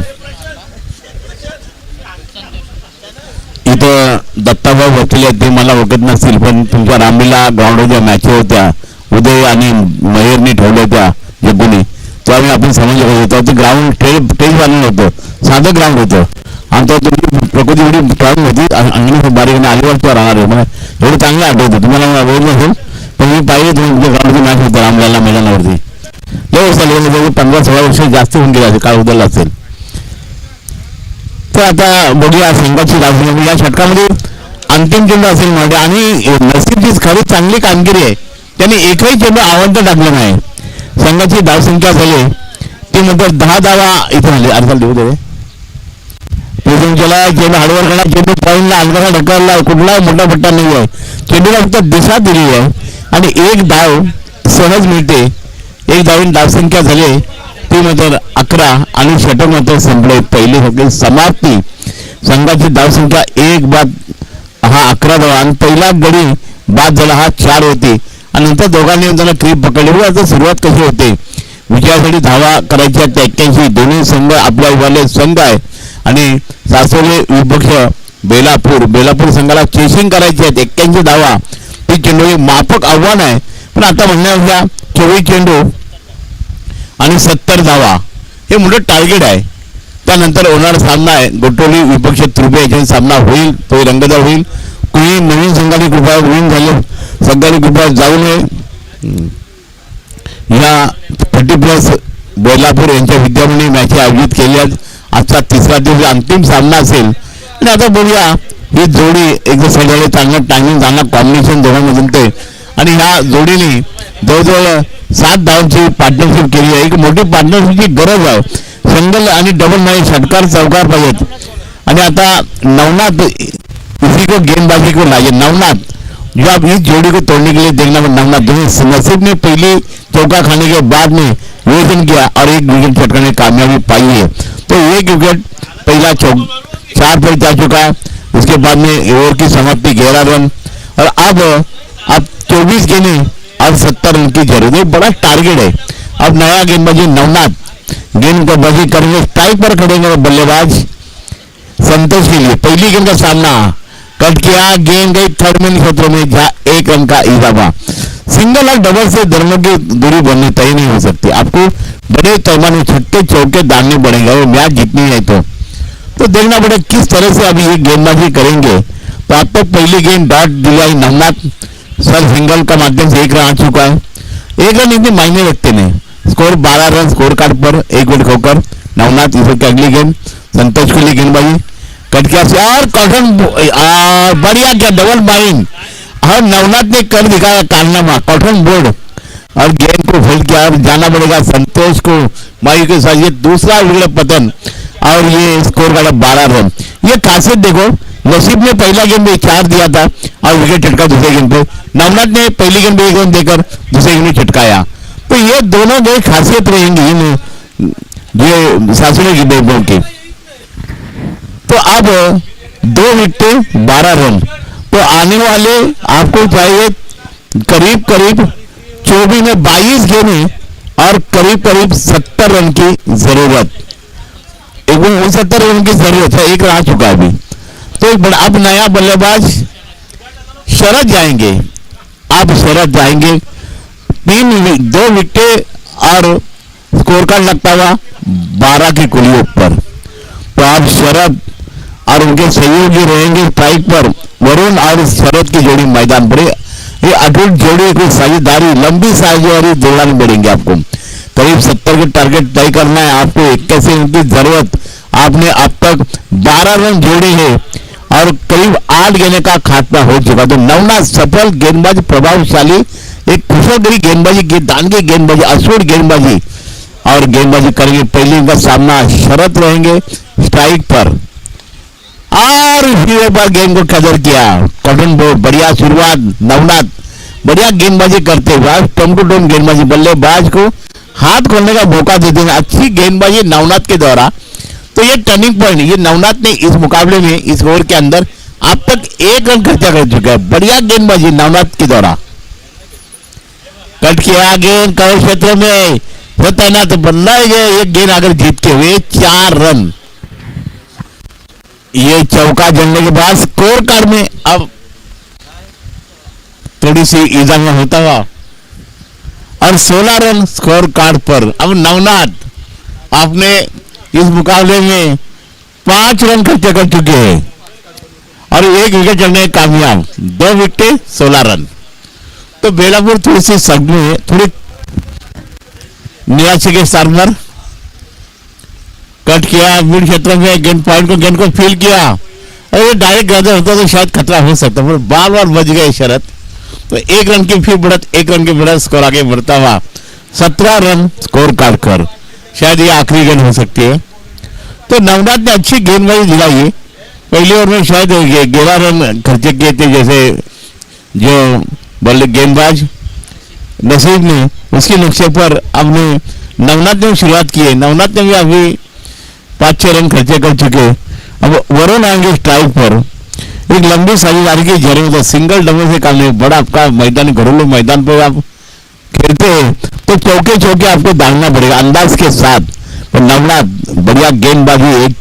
इथं दत्ताभाऊ बसलेले आहेत, ते मला ओळखत नसतील, पण तुमच्या रामलीला ग्राउंडवर ज्या मॅच होत्या उदय आणि महेरनी ठेवल्या होत्या जग्गूने, त्यावेळी आपण समजलं पाहिजे. ते ग्राउंड टेज बांधलं होतं, साधं ग्राउंड होतं आणि तो तुमची प्रकृती एवढी स्ट्रॉंग होती. अंगणी बारीक अलिबागच्या राहणार आहे. मला एवढं चांगलं आठवतं. तुम्हाला वेळ नसेल पण मी पाहिजे तुमच्या ग्राउंडची मॅच होतं रामलीला मैदानावरती. लय वर्ष 15-16 वर्ष जास्त होऊन गेला काळ उदरला असेल. तर आता बघूया संघाची राजधानी या षटकामध्ये अंतिम चेंडू असेल म्हणजे आणि नसीबची खरी चांगली कामगिरी आहे. त्यांनी एकही चेंडू आवंत टाकलं नाही. संघाची धावसंख्या झाली ती नंतर 10 धावा इथे झाली. अर्धा देऊ दे केला चेंडू हार्डवर करा. चेंडू पॉईंटला हलका ढकलला, कुठला मोठा पट्टा नाही आहे. चेंडूला फक्त दिशा दिली आहे आणि एक धाव सहज मिळते. एक धावून धावसंख्या झाली ती मात्र 11 आणि षटक मात्र संपले. पहिली फक्त समाप्ती. संघाची धावसंख्या 1 बाद हा 11 धावा आणि पहिला गडी बाद झाला हा 4 होती आणि नंतर दोघांनी त्यांना क्रीप पकडली. आता सुरुवात कशी होते विजयासाठी धावा करायच्या 81. दोन्ही संघ आपल्या उभारले संघ आहे आणि सासवले विपक्ष बेलापूर संघाला चेसिंग करायची आहे. 81 धावा ती चेंडू माफक आव्हान आहे. पण आता म्हणण्यापेक्षा 24 चेंडू आणि 70 धावा हे मोठं टार्गेट आहे. त्यानंतर होणारा सामना आहे गोटोली विपक्ष त्रुबे याच्यात सामना होईल. तो रंगतदार होईल. कुणी नवीन संघाने कृपया विन झाले संघाने कृपया जाऊ नये. या 30+ बेलापूर यांच्या विद्यार्थ्यांनी मॅच आयोजित केली आहेत. आजचा 3रा दिवस अंतिम सामना असेल आणि आता बघूया ही जोडी एकदा सगळ्याला चांगलं टायमिंग चांगला कॉम्बिनेशन दोघांमधून ते आणि ह्या जोडीने जवळजवळ 7 धावांची पार्टनरशिप केली आहे. एक मोठी पार्टनरशिपची गरज आहे. सिंगल आणि डबल नाही षटकार चौकार पाहिजेत आणि आता नवनाथ इसी को गेंदबाजी को लाइए. नवनाथ जो अब इस जोड़ी को तोड़ने के लिए देखना नवनाथ नसीब ने पहले चौका खाने के बाद में विवेचन किया और एक विकेट छटकाने कामयाबी पाई है. तो एक विकेट पहला 4 पर जा चुका है. उसके बाद में ओवर की समाप्ति 11 रन और अब 24 गेंदें और 70 रन की जरूरत है. बड़ा टारगेट है. अब नया गेंदबाजी नवनाथ गेंदबाजी करेंगे. स्ट्राइक पर खड़ेंगे बल्लेबाज संतोष के लिए. पहली गेंद का सामना कट किया. गेंद गई 3rd में क्षेत्रों में जहाँ 1 रन का इजाफा. सिंगल और डबल से धर्मों की दूरी बननी तय नहीं हो सकती. आपको बड़े पैमाने छक्के चौके डालने पड़ेंगे वो मैच जीतनी है. तो देखना पड़ेगा किस तरह से अभी ये गेंदबाजी करेंगे. तो आप तक पहली गेंद डॉट दिलाई नवनाथ सर सिंगल का माध्यम से 1 रन आ चुका है. 1 रन इतने मायने रखते नहीं. स्कोर 12 रन स्कोर कार्ड पर 1 विकेट खोकर नवनाथ इसे अगली गेंद संतोष के लिए गेंदबाजी कट किया और कठिन बढ़िया क्या डबल बाइंग और नवनाथ ने कर दिखाया कारनामा कठिन बोर्ड और गेंद को फोल्ड किया. अब जाना पड़ेगा संतोष को मायू के साथ. ये दूसरा विकेट पतन और ये स्कोर का 12 रन. ये खासियत देखो नसीब ने पहला गेंद में 4 दिया था और विकेट छटका दूसरे गेंद पे. नवनाथ ने पहली गेंद में 1 रन देकर दूसरे गेंद में छटकाया. तो ये दोनों जो खासियत रहेंगी ये सासुरे की बेबों की. तो अब 2 विकेट 12 रन. तो आने वाले आपको चाहिए करीब 24 में 22 गेंदें और करीब 70 रन की जरूरत. 69 रन की जरूरत है. 1 रन आ चुका अभी. तो अब नया बल्लेबाज शरद जाएंगे. अब शरद जाएंगे 2 विकेट और स्कोर कार्ड लगता हुआ 12 की कुलियों पर. तो अब शरद और उनके सहयोगी रहेंगे स्ट्राइक पर. वरुण और शरद की जोड़ी मैदान पर. ये अटूट जोड़ी की साझेदारी लंबी साझेदारी दौड़ानी पड़ेंगे आपको. करीब 70 के टारगेट तय करना है आपको. 21 उनकी जरूरत. आपने अब तक 12 रन जोड़े हैं और करीब 8 गेंद का खात्मा हो चुका. तो नवनाथ सफल गेंदबाज प्रभावशाली एक कुशलगरी गेंदबाजी दानगी गेंदबाजी असूट गेंदबाजी और गेंदबाजी करेंगे। पहले इनका सामना शरद रहेंगे स्ट्राइक पर, और फिर एक बार गेंद को कदर किया कॉटन बोर्ड। बढ़िया शुरुआत नवनाथ, बढ़िया गेंदबाजी करते हुए टोम टू टोम गेंदबाजी, बल्लेबाज को हाथ खोलने का मौका देते हैं। अच्छी गेंदबाजी नवनाथ के द्वारा। तो ये टर्निंग पॉइंट, ये नवनाथ ने इस मुकाबले में इस ओवर के अंदर अब तक 1 रन खर्चा कर चुका है। बढ़िया गेंदबाजी नवनाथ के द्वारा। कट किया गेंद कवर क्षेत्र में, होता है ना तो बल्ला ये गेंद अगर जीत के हुए 4 रन। ये चौका जलने के बाद स्कोर कार्ड में अब थोड़ी सी इजाफा होता हुआ और 16 रन स्कोर कार्ड पर। अब नवनाथ आपने इस मुकाबले में 5 रन खर्चे कर चुके हैं और 1 विकेट चलने कामयाब, 2 विकेट 16 रन। तो बेलापुर थोड़ी सी सग में, थोड़ी निराशा के स्थान पर। कट किया मिड क्षेत्र में, गेंद पॉइंट को गेंद को फील किया, और ये डायरेक्ट गया होता तो शायद खतरा हो सकता, पर बार बार बच गए शरत। तो 1 रन की फिर बढ़त, 1 रन की बढ़त, स्कोर आगे बढ़ता हुआ 17 रन स्कोर कार्ड कर। शायद ये आखिरी गेंद हो सकती है। तो नवनाथ ने अच्छी गेंदबाजी दिलाई। पहले ओवर में शायद 11 रन खर्चे किए थे, जैसे जो बल्ले गेंदबाज नसीब ने उसके नक्शे पर अपने नवनाथ ने शुरुआत की है। नवनाथ ने भी अभी 5-6 रन खर्चे कर चुके। अब वरुण आएंगे स्ट्राइक पर। एक लंबी साझेदारी की जरूरत है, सिंगल डबल से काम नहीं। बड़ा आपका मैदान, घरेलू मैदान पर आप खेलते हैं तो चौके चौके आपको दागना पड़ेगा अंदाज के साथ। तो नवनाथ बढ़िया गेंदबाजी, एक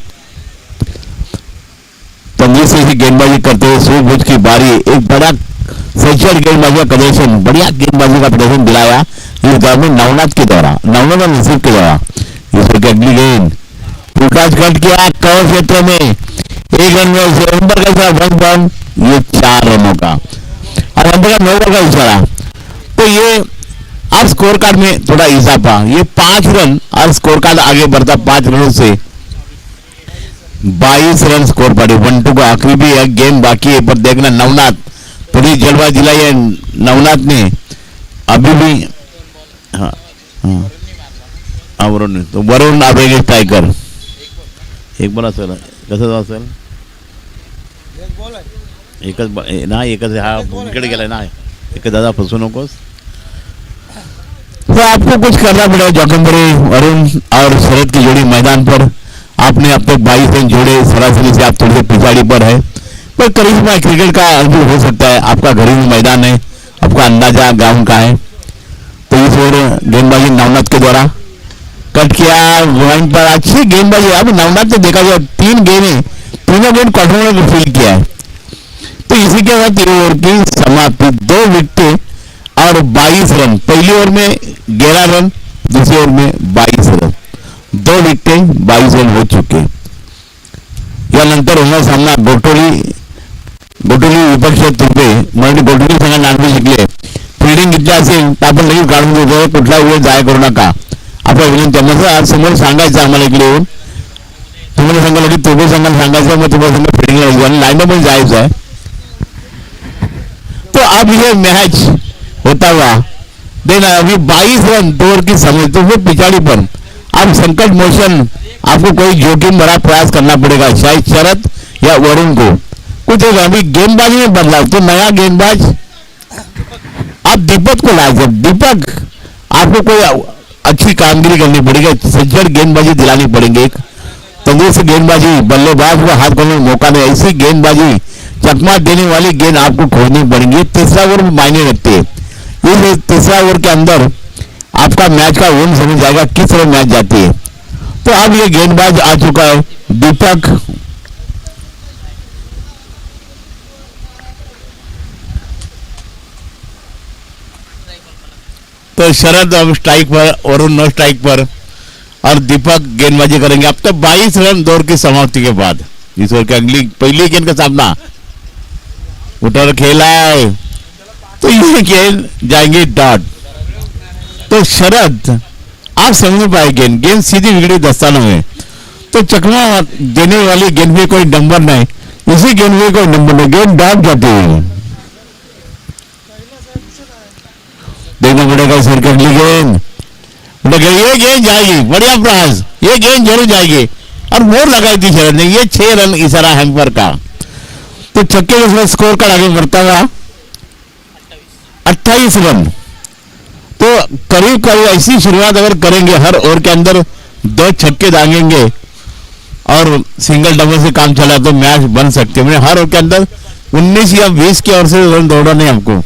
तंजी से ही गेंदबाजी करते हुए सूझबूझ की बारी, एक बड़ा सचर गेंदबाजी का प्रदर्शन, बढ़िया गेंदबाजी का प्रदर्शन दिलाया इस दौर में नवनाथ के द्वारा, नवनाथ और नसीब के द्वारा। इस अगली गेंद प्रकाश कट किया कवर क्षेत्र में, 1 रन में अंबर का इशारा 1 रन, ये 4 रनों का, और अंबर का 9 रन का इशारा। तो ये अब स्कोर कार्ड में थोड़ा इजाफा, ये 5 रन और स्कोर कार्ड आगे बढ़ता 5 रनों से 22 रन स्कोर पड़े। 1-2 का आखिरी भी एक गेम बाकी है, पर देखना नवनाथ पूरी जलवा दिलाई है नवनाथ ने अभी भी। हाँ हाँ वरुण, तो वरुण आवेगे टाइगर एक बड़ा सर कसं सर एकच हा विकेट गेलाय ना, एक दादा फसू नकोस। तो आपको कुछ करना पड़ेगा जोखिमभरे। वरुण और शरद की जोड़ी मैदान पर, आपने अब तक 22 रन जोड़े, सरासरी से आप थोड़े से पिछाड़ी पर है, पर करिश्मा क्रिकेट का अनुभव हो सकता है। आपका घरेलू मैदान है, आपका अंदाजा ग्राउंड का है। तो इस ओर गेंदबाजी नवनाथ के द्वारा कट किया पॉइंट पर, अच्छी गेंदबाजी। अब नवनाथ ने देखा जाए 3 गेंदें, तीनों गेंद कॉर्नर में फील किया है। तो इसी के बाद 3 ओवर की समाप्ति, 2 विकेट और 22 रन। पहली ओवर में 11 रन, दूसरी ओवर में 22 रन, 2 विकेट 22 रन हो चुके। यानंतर होणार सामना गोटोली विपक्ष तुर्पे, मराठी गोटोली संघ नानवे शिकले। फिल्डिंग घेतली असेल तर आपण लगेच काढून देतो, कुठला वेळ जाय करू नका. आपल्या विनंती आहे, आज समोर सांगायचं आम्हाला इकडे येऊन, तुम्हाला सांगायला की तुर्पे संघाला सांगायचं, मग तुम्हाला संघ फिल्डिंगला जायचं आणि लाईनला पण जायचं आहे. तो अब ये मैच होता हुआ देना, अभी 22 रन 2 ओवर की समय, तो वो पिछाड़ी पर। अब संकट मोशन, आपको कोई जोखिम भरा प्रयास करना पड़ेगा, शायद शरद या वरुण को कुछ होगा। अभी गेंदबाजी में बदलाव, तो नया गेंदबाज आप दीपक को लाए। दीपक आपको कोई अच्छी कामगिरी करनी पड़ेगी, सज्जड गेंदबाजी दिलानी पड़ेगी, एक तंदुरुस्त गेंदबाजी, बल्लेबाज को हाथ खोलने का मौका नहीं, ऐसी गेंदबाजी चकमा देने वाली गेंद आपको खोजनी पड़ेगी। तीसरा ओवर में मायने रखते हैं। इस तीसरा ओवर के अंदर आपका मैच का विन समझ जाएगा, किस तरह मैच जाती है। तो अब ये गेंदबाज आ चुका है दीपक, तो शरद अब स्ट्राइक पर, वरुण नो स्ट्राइक पर, और दीपक गेंदबाजी करेंगे। अब तक 22 रन 2 ओवर की समाप्ति के बाद इस ओवर की अगली पहली गेंद का सामना उतर खेला है, तो ये गेंद जाएंगे डॉट। तो शरद आप समझ पाए, गेंद सीधी विकेट दस्तानों में, तो चकमा देने वाली गेंद में कोई नंबर नहीं, इसी गेंद में कोई नंबर नहीं, गेंद डॉट जाती है। देखना पड़ेगा सर की अगली गेंद, लगे ये गेंद जाएगी, बढ़िया प्रयास, ये गेंद जरूर जाएगी और मोर लगाई थी शरद ने। ये 6 रन इशारा हैम्पर का। तो छक्के के साथ स्कोर कार्ड आगे बढ़ता हुआ 28 रन। तो करीब करीब ऐसी शुरुआत अगर करेंगे, हर ओवर के अंदर 2 छक्के दागेंगे और सिंगल डबल से काम चला तो मैच बन सकते हैं। हर ओवर के अंदर 19 या 20 की ओर से रन दौड़ाने हमको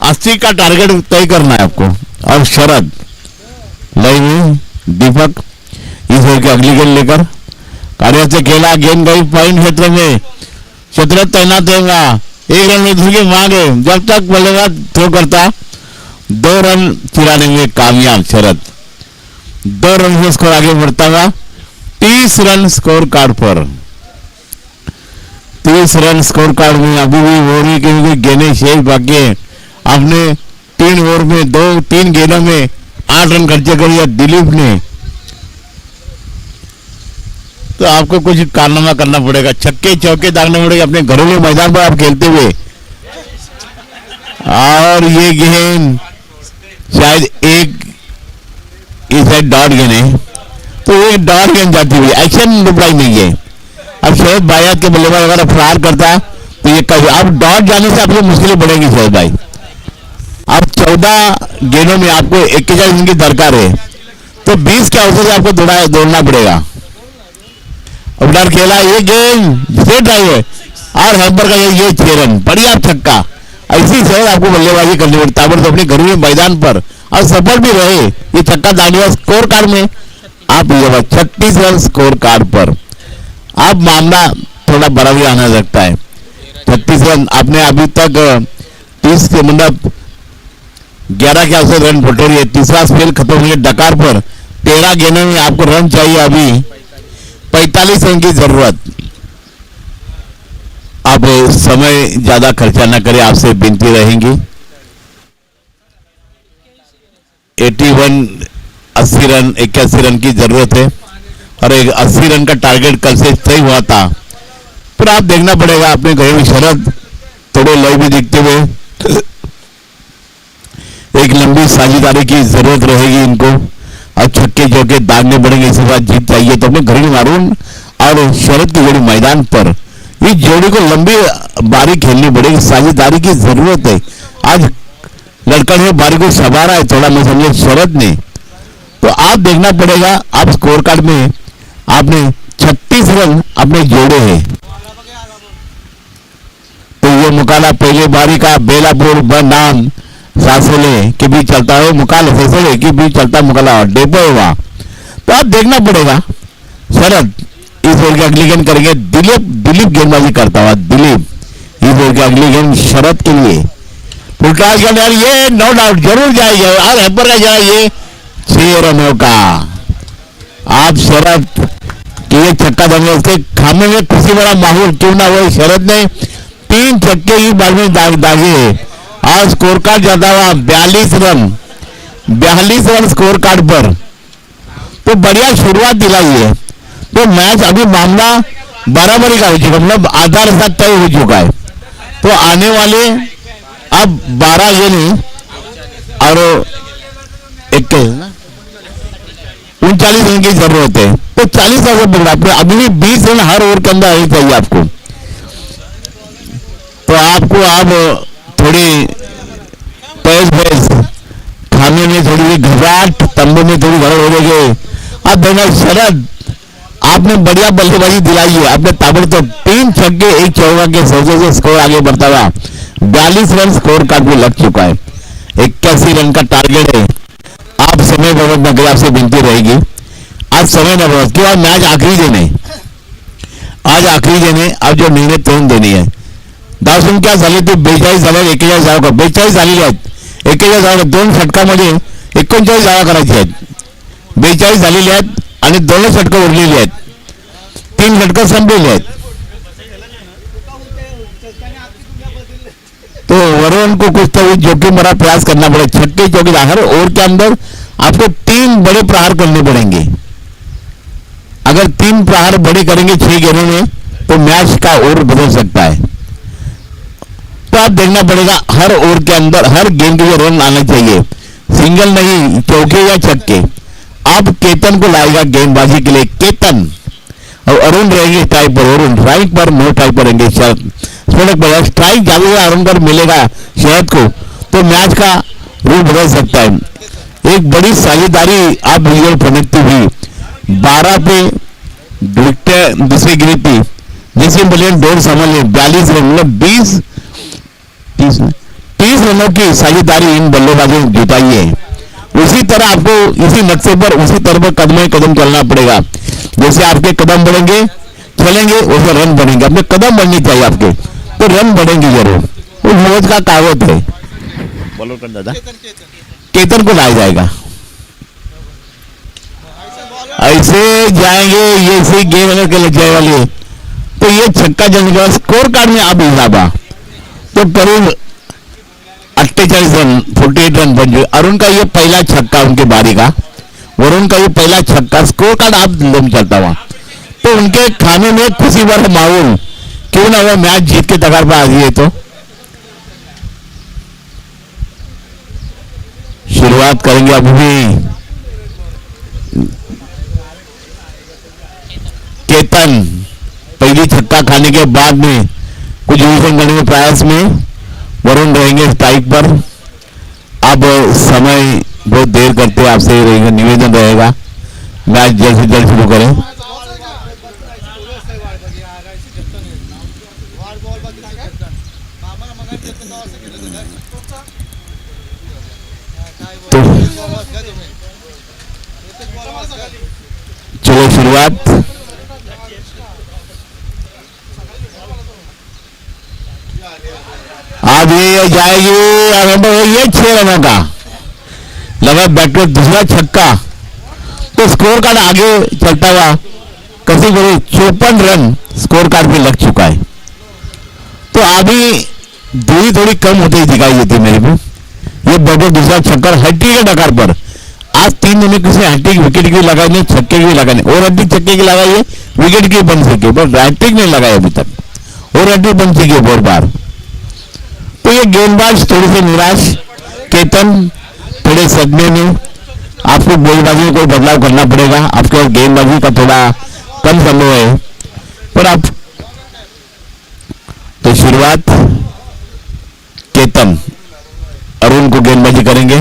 80 का टारगेट तय करना है आपको। और शरद लाइन में दीपक इस ओवर की अगली गेंद लेकर कार्य से खेला, गेंद गई पॉइंट क्षेत्र में, क्षेत्र तैनात होगा, 1 रन में दूसरी मांगे, जब तक बल्लेबाज थ्रो करता 2 रन चुराने में कामयाब शरद। 2 रन से स्कोर आगे बढ़ता हुआ 30 रन स्कोर कार्ड पर। 30 रन स्कोर कार्ड में अभी भी ओवर की गेंदें शेष बाकी है। आपने 3 ओवर में 3 गेंदों में 8 रन खर्चे कर दिया दिलीप ने। तो आपको कुछ कारनामा करना पड़ेगा, छक्के चौके दागने पड़ेगा अपने घरेलू मैदान पर आप खेलते हुए। और ये गेंद शायद इस डॉट गेंद है, तो ये डॉट गेंद जाती हुई, एक्शन रिप्लाई नहीं है। अब शोएब बायात के बल्लेबाज अगर प्रहार करता तो ये कभी अब डॉट जाने से आपको मुश्किलें बढ़ेंगी शोएब भाई। अब 14 गेंदों में आपको 21 रन की दरकार है, तो 20 के अवसर से आपको दौड़ना पड़ेगा। उधर खेला, ये गेंद सेट आई है और हैम्पर का ये 6 रन, बढ़िया छक्का। ऐसी शहर आपको बल्लेबाजी करनी पड़ती ताबड़ तो अपने घरेलू मैदान पर, और सफल भी रहे। ये छक्का दागने स्कोर कार्ड में आप ये 36 रन स्कोर कार्ड पर। अब मामला थोड़ा बड़ा भी आना लगता है। 36 रन आपने अभी तक 30 के मतलब 11 के अवसर रन बटोरी है। तीसरा स्पेल खत्म हुई है डकार पर। 13 गेंदों में आपको रन चाहिए, अभी 45 रन की जरूरत। अब समय ज्यादा खर्चा न करें, आपसे विनती रहेंगी। 80 रन 81 रन की जरूरत है और एक 80 रन का टारगेट कल से तय हुआ था। पर आप देखना पड़ेगा अपने घरेलू शरद थोड़े लय में दिखते हुए, एक लंबी साझेदारी की जरूरत रहेगी इनको। और छक्के चौके दागने पड़ेंगे, इसी बात जीत चाहिए तो अपने घरेलू मारून और शरद की जोड़ी मैदान पर। इस जोड़ी को लंबी बारी खेलनी पड़ेगी, साझेदारी की जरूरत है। आज लड़का ने बारी को संवारा है थोड़ा, मैं समझे शरद ने, तो आप देखना पड़ेगा। आप स्कोर कार्ड में आपने 36 रन अपने जोड़े हैं। तो ये मुकाला पहले बारी का बेलापुर बनाम सासोले के बीच चलता है, मुकाला सासोले के बीच चलता मुकाला डेबो हुआ। तो आप देखना पड़ेगा शरद इस ओवर की अगली गेंद करेंगे। दिलीप गेंदबाजी करता हुआ, दिलीप इस ओवर की अगली गेंद शरद के लिए पुरस्कार के अंदर, ये नो डाउट जरूर जाएगी और हैपर का जाएगी 6 रनों का। आप शरद के ये छक्का देंगे, उसके खामे में खुशी बड़ा माहौल क्यों ना हो। शरद ने 3 छक्के ही बार में दागे और स्कोर कार्ड जाता हुआ 42 रन स्कोर कार्ड पर। तो बढ़िया शुरुआत दिलाई है। तो मैच अभी मामला बराबरी का हो चुका, मतलब आधा रास्ता तय हो चुका है। तो आने वाले अब 12 गेंद और 39 रन की जरूरत है। तो 40 रन पकड़ा आपको, अभी भी 20 रन हर ओवर के अंदर आनी चाहिए आपको। तो आपको अब थोड़ी पैस खाने में थोड़ी घबराहट, तंबू में थोड़ी गड़बड़ हो गई। अब देखना शरद आपने बढ़िया बल्लेबाजी दिलाई है, आपने ताबड़तोड़ 3 छक्के 1 चौका के सौदे से स्कोर आगे बढ़ता हुआ 42 रन स्कोर कार्ड में लग चुका है। 81 रन का टारगेट है। आप समय बर्बाद न करें, आपसे विनती रहेगी आज समय न बर्बाद क्यों। आज मैच आखिरी दिन है, आज आखिरी दिन है। अब जो निर्णय तुरंत देनी है। दावसून क्या झाले ते 42 झाले 41 धावा, 42 झालेले आहेत, 41 धावा 2 षटकामध्ये 39 धावा करायची आहेत, 42 झालेले आहेत आणि 2 षटकं उरलेली आहेत, 3 षटकं संपलेली आहेत। तो वरुण को कुछ तो जोखिम भरा प्रयास करना पड़ेगा। छक्के चौके हर ओवर के अंदर आपको 3 बड़े प्रहार करने पड़ेंगे। अगर 3 प्रहार बड़े करेंगे 6 गेंदों में तो मैच का ओवर बदल सकता है। तो आप देखना पड़ेगा हर ओवर के अंदर हर गेंद के लिए रन आना चाहिए। सिंगल नहीं, चौके या छक्के। अब केतन को लाएगा गेंदबाजी के लिए केतन, और अरुण रहेंगे स्ट्राइक पर। अरुण राइट पर नो स्ट्राइक पर रहेंगे शरद। सड़क पर स्ट्राइक ज्यादा अरुण पर मिलेगा शरद को तो मैच का रूप बदल सकता है। एक बड़ी साझेदारी आप रिजल्ट प्रोडक्टिव हुई, 12 पे विकेट दूसरी गिरी थी, जिससे बलियन दौड़ संभाल ले 42 रन, मतलब 30 रनों की साझेदारी इन बल्लेबाजों ने जुटाई है। उसी तरह आपको इसी नक्शे पर उसी तरह पर कदम कदम चलना पड़ेगा। जैसे आपके कदम बढ़ेंगे चलेंगे वैसे रन बढ़ेंगे। अपने कदम बढ़ने चाहिए आपके, तो रन बढ़ेंगे जरूर। वो रोज का कहावत है। बोलो कर दादा, केतन को लाया जाएगा। ऐसे जाएंगे ये सी गेम अगर के लग जाए वाली, तो ये छक्का जलने के बाद स्कोर कार्ड में आप हिसाबा तो करीब 48 रन 48 रन बन जाए। अरुण का ये पहला छक्का उनके बारी का, वरुण का ये पहला छक्का, स्कोर कार्ड आप लम चलता हुआ, तो उनके खाने में खुशी भरा माहौल क्यों ना वो मैच जीत के तगार पर आ गई। तो शुरुआत करेंगे अब भी केतन। पहली छक्का खाने के बाद में कुछ डिवीजन करने के प्रयास में वरुण रहेंगे स्ट्राइक पर। अब समय बहुत देर करते आपसे रहेगा, निवेदन रहेगा मैच जल्द से जल्द शुरू करें। तो चलो शुरुआत। अब ये जाएगी, ये 6 रनों का लगा बैटर दूसरा छक्का, तो स्कोर कार्ड आगे चलता हुआ कसी करी 54 रन स्कोर कार्ड पे लग चुका है। तो अभी दूरी थोड़ी कम होती दिखाई देती मेरे को। ये बैटर दूसरा छक्का हट्टी के डकार पर। आज 3 दिन किसी हट्टी विकेट की लगाई नहीं, छक्के की लगाई और हट्टी छक्के की लगाई है, विकेट की बन सके पर हैट्रिक नहीं लगाई अभी तक, और हट्टी बन सकी है बहुत बार। तो ये गेंदबाज थोड़ी सी निराश, केतन थोड़े सदमे में। आपको गेंदबाजी में कोई बदलाव करना पड़ेगा, आपके गेंदबाजी का थोड़ा कम समय है, पर आप तो शुरुआत केतन अरुण को गेंदबाजी करेंगे।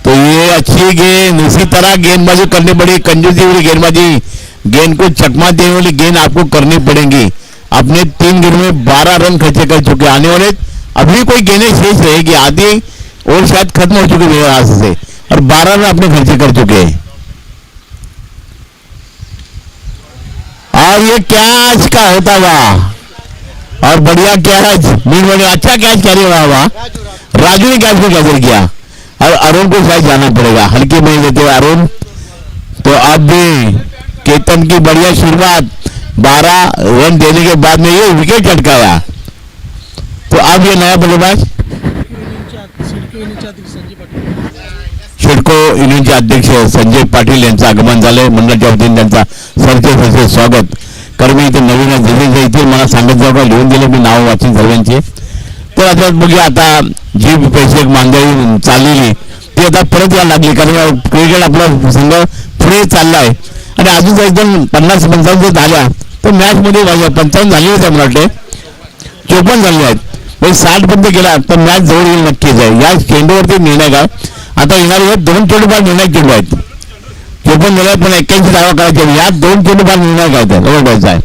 तो ये अच्छी गेंद, इसी तरह गेंदबाजी करनी पड़ेगी, कंजूसी वाली गेंदबाजी, गेंद को चकमा देने वाली गेंद आपको करनी पड़ेगी। अपने 3 गेंद में 12 रन खर्चे कर चुके, आने वाले अभी कोई गेंदें शेष रहेगी, आधी और शायद खत्म हो चुकी मेरे हाथ से, और 12 रन अपने खर्चे कर चुके हैं। और ये कैच का होता हुआ और बढ़िया कैच, अच्छा कैच कैरी हुआ राजू ने कैच को कैचर किया, और अरुण को शायद जाना पड़ेगा, हल्के में देते हुए अरुण। तो अब भी केतन की बढ़िया शुरुआत, 12 रन देने के बाद में ये विकेट चटकाया। तो अब ये नया बल्लेबाज शिडको युनियनचे अध्यक्ष संजय पाटील यांचं आगमन झालंय। मंडळाच्या वतीने त्यांचा सरचे स्वागत. कारण मी इथे नवीन दिल्लीच्या इथे मला सांगत जाऊ का लिहून दिले मी नाव वाचून सर्वांचे. तर आता बघूया आता जी पैसे मांगाई चाललेली ती आता परत यायला लागली, कारण क्रिकेट आपला संघ पुढे चाललाय आणि अजून एकदम 50-55 झाल्या तर मॅच मध्ये 55 झालेच आहे, मला वाटते 54 झाले आहेत. 60 पर्यंत गेला तर मॅच जवळ येईल नक्कीच आहे. या चेंडूवरती निर्णय काय आता येणारे 2 चेंडू बाद निर्णय चेंडू आहेत, 54 झाले पण 81 धावा करायचे, या 2 चेंडू बाद निर्णय काय जवळपास आहे.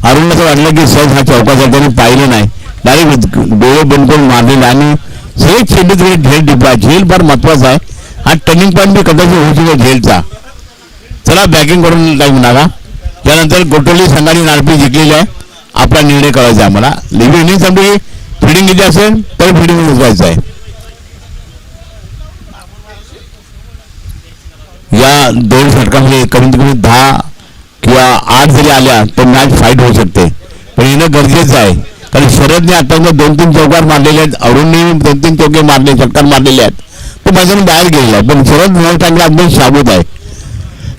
अरुण असं वाटलं की सहज हा चौकाचा त्यांनी पाहिलं नाही, डायरेक्ट डोळे बंद करून मारलेला आणि सगळे चेंडू तिकडे झेल टिपला. झेल फार महत्वाचा आहे, हा टर्निंग पॉईंट बी कदाचित होऊ शकतो झेलचा. चला बॅटिंग करून टाईम नागा. त्यानंतर गोटोली संघाने नारपी जिंकलेली आहे. आपला निर्णय करायचा आम्हाला. लिव्ह इनिंग संपली, फिडिंग किती असेल तर फिडिंग जायचं आहे. या 2 षटकामध्ये कमीत कमी 10 किंवा 8 जरी आल्या तर मॅच फाईट होऊ शकते, पण येणं गरजेचं आहे. कारण शरदने आतापर्यंत 2-3 चौकार मारलेले आहेत, अरुणने 2-3 चौके मारले, षटकार मारलेले आहेत, तो मैदान बाहेर गेलेला आहे. पण शरद 9 टाकला अजून शाबूत आहे,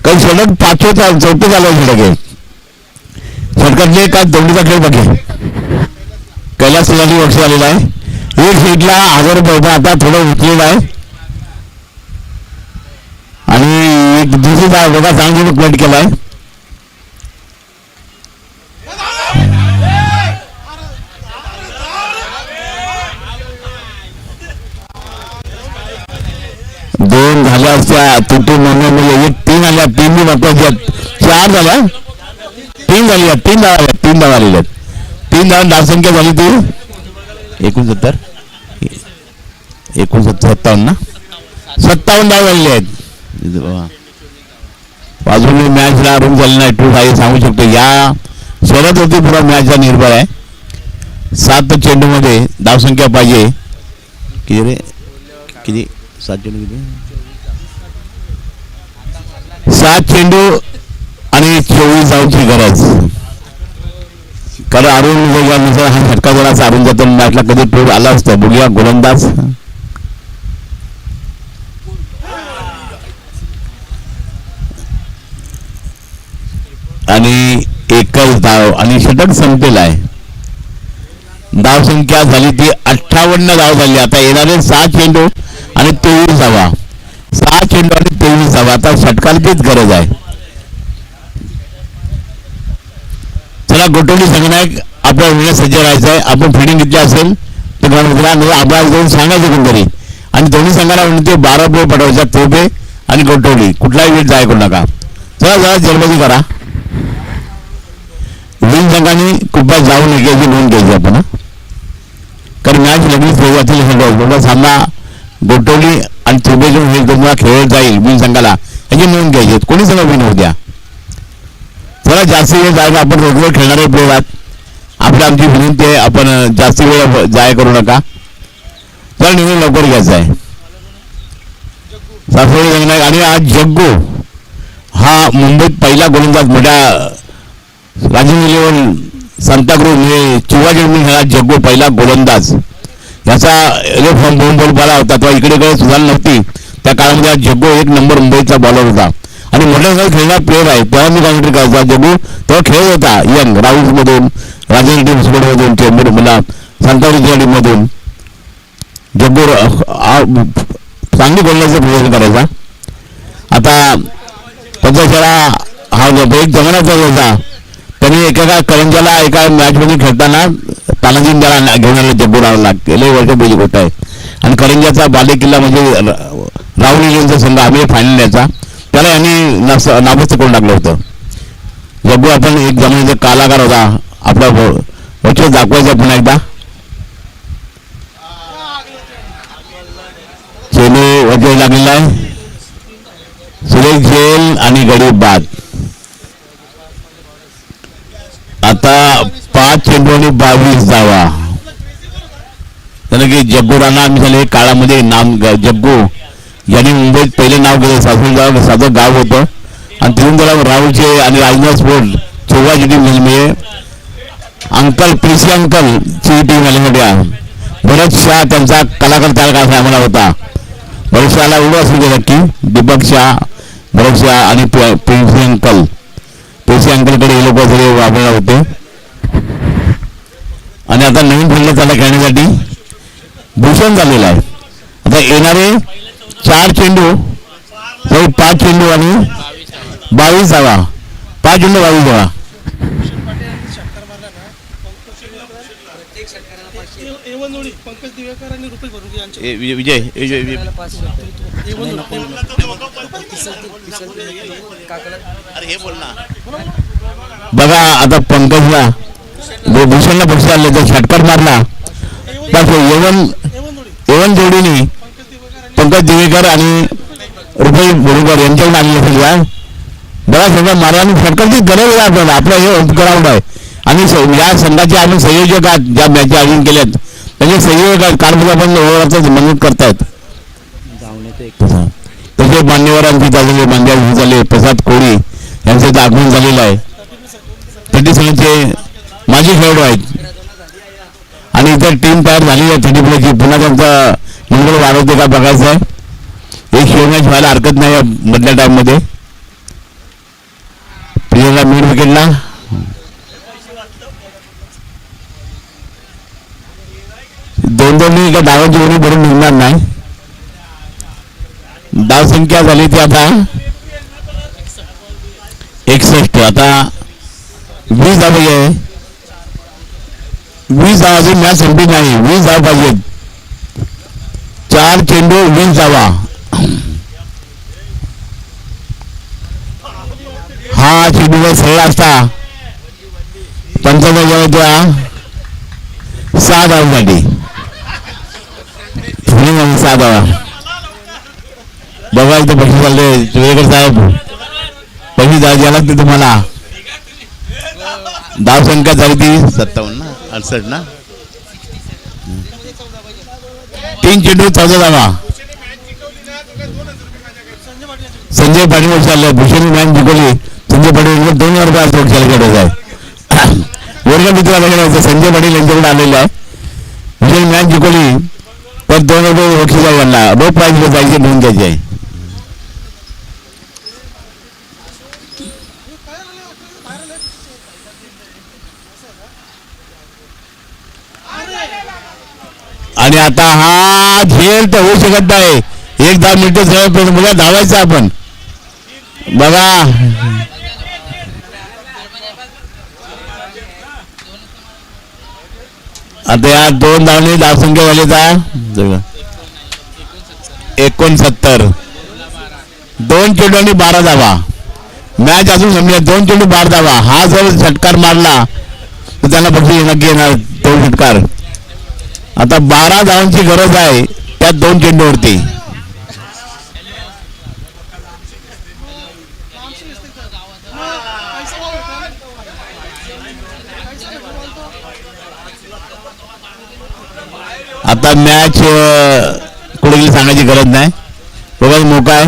कारण शरद 5 चौथे झालं षटक आहे. षटकातले का दौडीचा खेळ बघे कैलास सोलानी वर्ष आलेला आहे. एक सीटला 1000 रुपये होता, आता थोडं उचलेलं आहे आणि एक दुसरी बघा चांगली प्लेट केलाय. दोन झाल्या असत्या तुटू म्हणजे एक 3 आल्या, 3 महत्वाच्या 4 झाल्या, 3 झाली, 3 धावा आलेल्या आहेत. 3 धावा धावसंख्या झाली ती 69 57 ना 57 धावा झालेले आहेत. अजूनही मॅचला रूम झाली नाही. 2-5 सांगू शकतो. या शर्यत होती पुरा मॅचचा निर्भर आहे. 7 चेंडूमध्ये धावसंख्या पाहिजे किती रे किती 7 चेंडू किती 7 चेंडू आणि 24 धावची गरज. कारण अरुण हा फटका जरा अरुण जातो मॅचला कधी टूर आला असतो. बघूया गोलंदाज आणि एकच धाव आणि षटक संपलेला आहे. धावसंख्या झाली ती 58 धाव झाली. आता येणारे 6 चेंडू आणि 23 धावा. 6 चेंडू आणि 23 धावा. आता षटकाला तीच गरज आहे. चला गोटोली संघनायक आपल्या वेळेस सज्ज राहायचं आहे. आपण फिडिंग घेतली असेल तर आपल्याला जाऊन सांगायचं कोणतरी आणि दोन्ही संघाला विनंती 12 रुपये पाठवायचा. तोबे आणि गोटोली कुठलाही वेळ जाय करू नका. चला जरा जलबंदी करा. दोन संघांनी कृपया जाऊ नये याची नोंद घ्यायची आपण. कारण मॅच लगेच जातील. सामना गोटोली आणि तोबे जो होईल तुम्हाला खेळ जाईल विन संघाला याची नोंद घ्यायची. कोणी संघ विन होऊ द्या. चला जास्त वेळ जायला आपण रोडवर खेळणारे प्लेयर आहात. आपल्या आमची विनंती आहे आपण जास्त वेळ जाय करू नका. चला निर्णय लवकर घ्यायचा आहे. सासवडी जगनायक आणि आज जग्गू हा मुंबईत पहिला गोलंदाज मोठ्या राजेंद्र लेवल सांताक्रूज हे चिवाजी हा जग्गू पहिला गोलंदाज. याचा फॉर्म 2 बॉल पाला होता तेव्हा इकडे सुधारणा नव्हती. त्या काळामध्ये आज जग्गू 1 नंबर मुंबईचा बॉलर होता आणि मोठ्या खेळणारा प्लेअर आहे. तेव्हा मी कॉमेंट्री करायचा. जग्गू तेव्हा खेळत होता यंग राहुलमधून राजेंद्र टीम स्पोर्टमधून चेंबूर मला सांताक्रूजच्या टीममधून. जग्गू चांगली गोलंदाजीचा प्रयत्न करायचा. आता त्यांचा खेळा हा एक जमानाचा होता. त्यांनी एका करंजाला एका मॅचमध्ये खेळताना तानाजी त्याला घेऊन आलं. जग्गू रावला गेले वर्ष पहिली गोष्ट आहे. आणि करंजाचा बाले किल्ला म्हणजे राहुल यांचा संघ आम्ही फायनल याचा त्याला यांनी नामस्त करून टाकलं होतं. जग्गू आपण एक जमान्याचा कलाकार होता. आपला वचन दाखवायचा पुन्हा एकदा. चेंडू वजन लागलेला आहे. सुरेश जेल आणि गडी बाद. आता 5 चेंडू आणि 22 धावा. त्यानं की जग्गू राणा आम्ही झाले काळामध्ये नाम जग्गू यांनी मुंबईत पहिले नाव घेतलं. सासवड गाव होतं आणि तिथून त्याला राहुलचे आणि राजनाथ स्पोर्ट चौघाची टीम झाली. म्हणजे अंकल पीसी अंकल ची टीम आली मोठ्या. भरत शाह त्यांचा कलाकार त्या काळात आम्हाला होता. भरत शहाला उभं असेल नक्की. दीपक शाह भरत शाह आणि पीसी अंकल. पीसी अंकलकडे हे लोक सगळे वापरणार होते. आणि आता नवीन फंड त्याला खेळण्यासाठी भूषण झालेला आहे. आता येणारे 4 चेंडू 5 चेंडू आणि 22 धावा. 5 चेंडू 22 धावा. विजय बघा आता पंकजला भूषणला पक्ष आले तर षटकार मारला. एवन जोडीने पंकज दिवेकर आणि रुपये बोरुकर यांच्याकडून आलेले असेल. बघा सगळं मारा आणि षटकारची गरज आहे आपल्याला. आपलं हे ग्राउंड आहे आणि या संघाचे आम्ही संयोजक आहात. ज्या मॅच आयोजन केल्यात त्याचे संयोजक आहेत. काल आपण ओव्हरचा मदत करतायत. तसे मान्यवरांची झालेले मांड्या झाले. प्रसाद कोळी यांचं आगमन झालेलं आहे. थर्टी सेव्हनचे माजी खेळाडू आहेत आणि इतर टीम तयार झाली आहे 30 पुन्हा त्यांचा मंगळ वाढवते का बघायचं आहे. एक शेअर मॅच व्हायला हरकत नाही मधल्या टाइम मध्ये. प्रियंका मिड विकेटला दोन दोन्ही एका डावांची उडी भरून निघणार नाही. धाव संख्या झाली ती आता 61. आता 20 धाव आहे. 20 धाव अजून मॅच संपली नाही. 20 धाव पाहिजेत. 4 चेंडू 20 धावा. हा चेंडू जर सरळ असता पंचावन्न जवळ त्या 6 धावांसाठी 6 धावा. बघा इथं बक्षीस चालले चुरेकर साहेब. पहिली धाव द्यायला लागते तुम्हाला. धाव संख्या झाली ती 57 ना 68 ना. 3 चेंडू 14 धावा. संजय पाटील चाललंय. भूषण मॅच जिंकवली. संजय पाटील 2,000 रुपये वर्षाला खेळत आहे. वर्ग मित्राला संजय पाटील यांच्याकडे आलेले आहे. भूषण मॅच जिंकवली तर 2,000 रुपये बक्षीस आहे. यांना रोख प्राईज पाहिजे म्हणून द्यायची आहे. आणि आता हा झेल तर होऊ शकत नाही. 1-10 मिनिटं सगळं मुला धावायचं आपण. बघा आता या 2 धावने धावसंख्या झाली का 69. 2 चेंडू आणि 12 धावा. मॅच अजून संपली. 2 चेंडू 12 धावा. हा जर षटकार मारला तर त्याला बक्षीस नक्की येणार. तो षटकार. आता 12 धावांची गरज आहे त्या 2 चेंडूवरती. आता मॅच कुठे गेली सांगायची गरज नाही. बघा मोका आहे.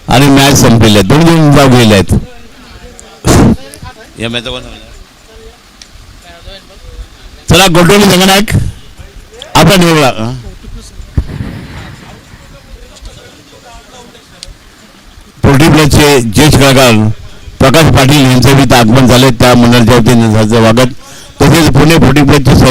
आणि मॅच संपलेली आहे. 2 धाव गेले आहेत. या मॅच चला गोटोली संगणक आपला निवडला. पोल्ट्री प्लसचे ज्येष्ठ कलाकार प्रकाश पाटील यांचे इथं आगमन झाले. त्या मंडळाच्या वतीने स्वागत. तसेच पुणे पोल्ट्री प्लसचे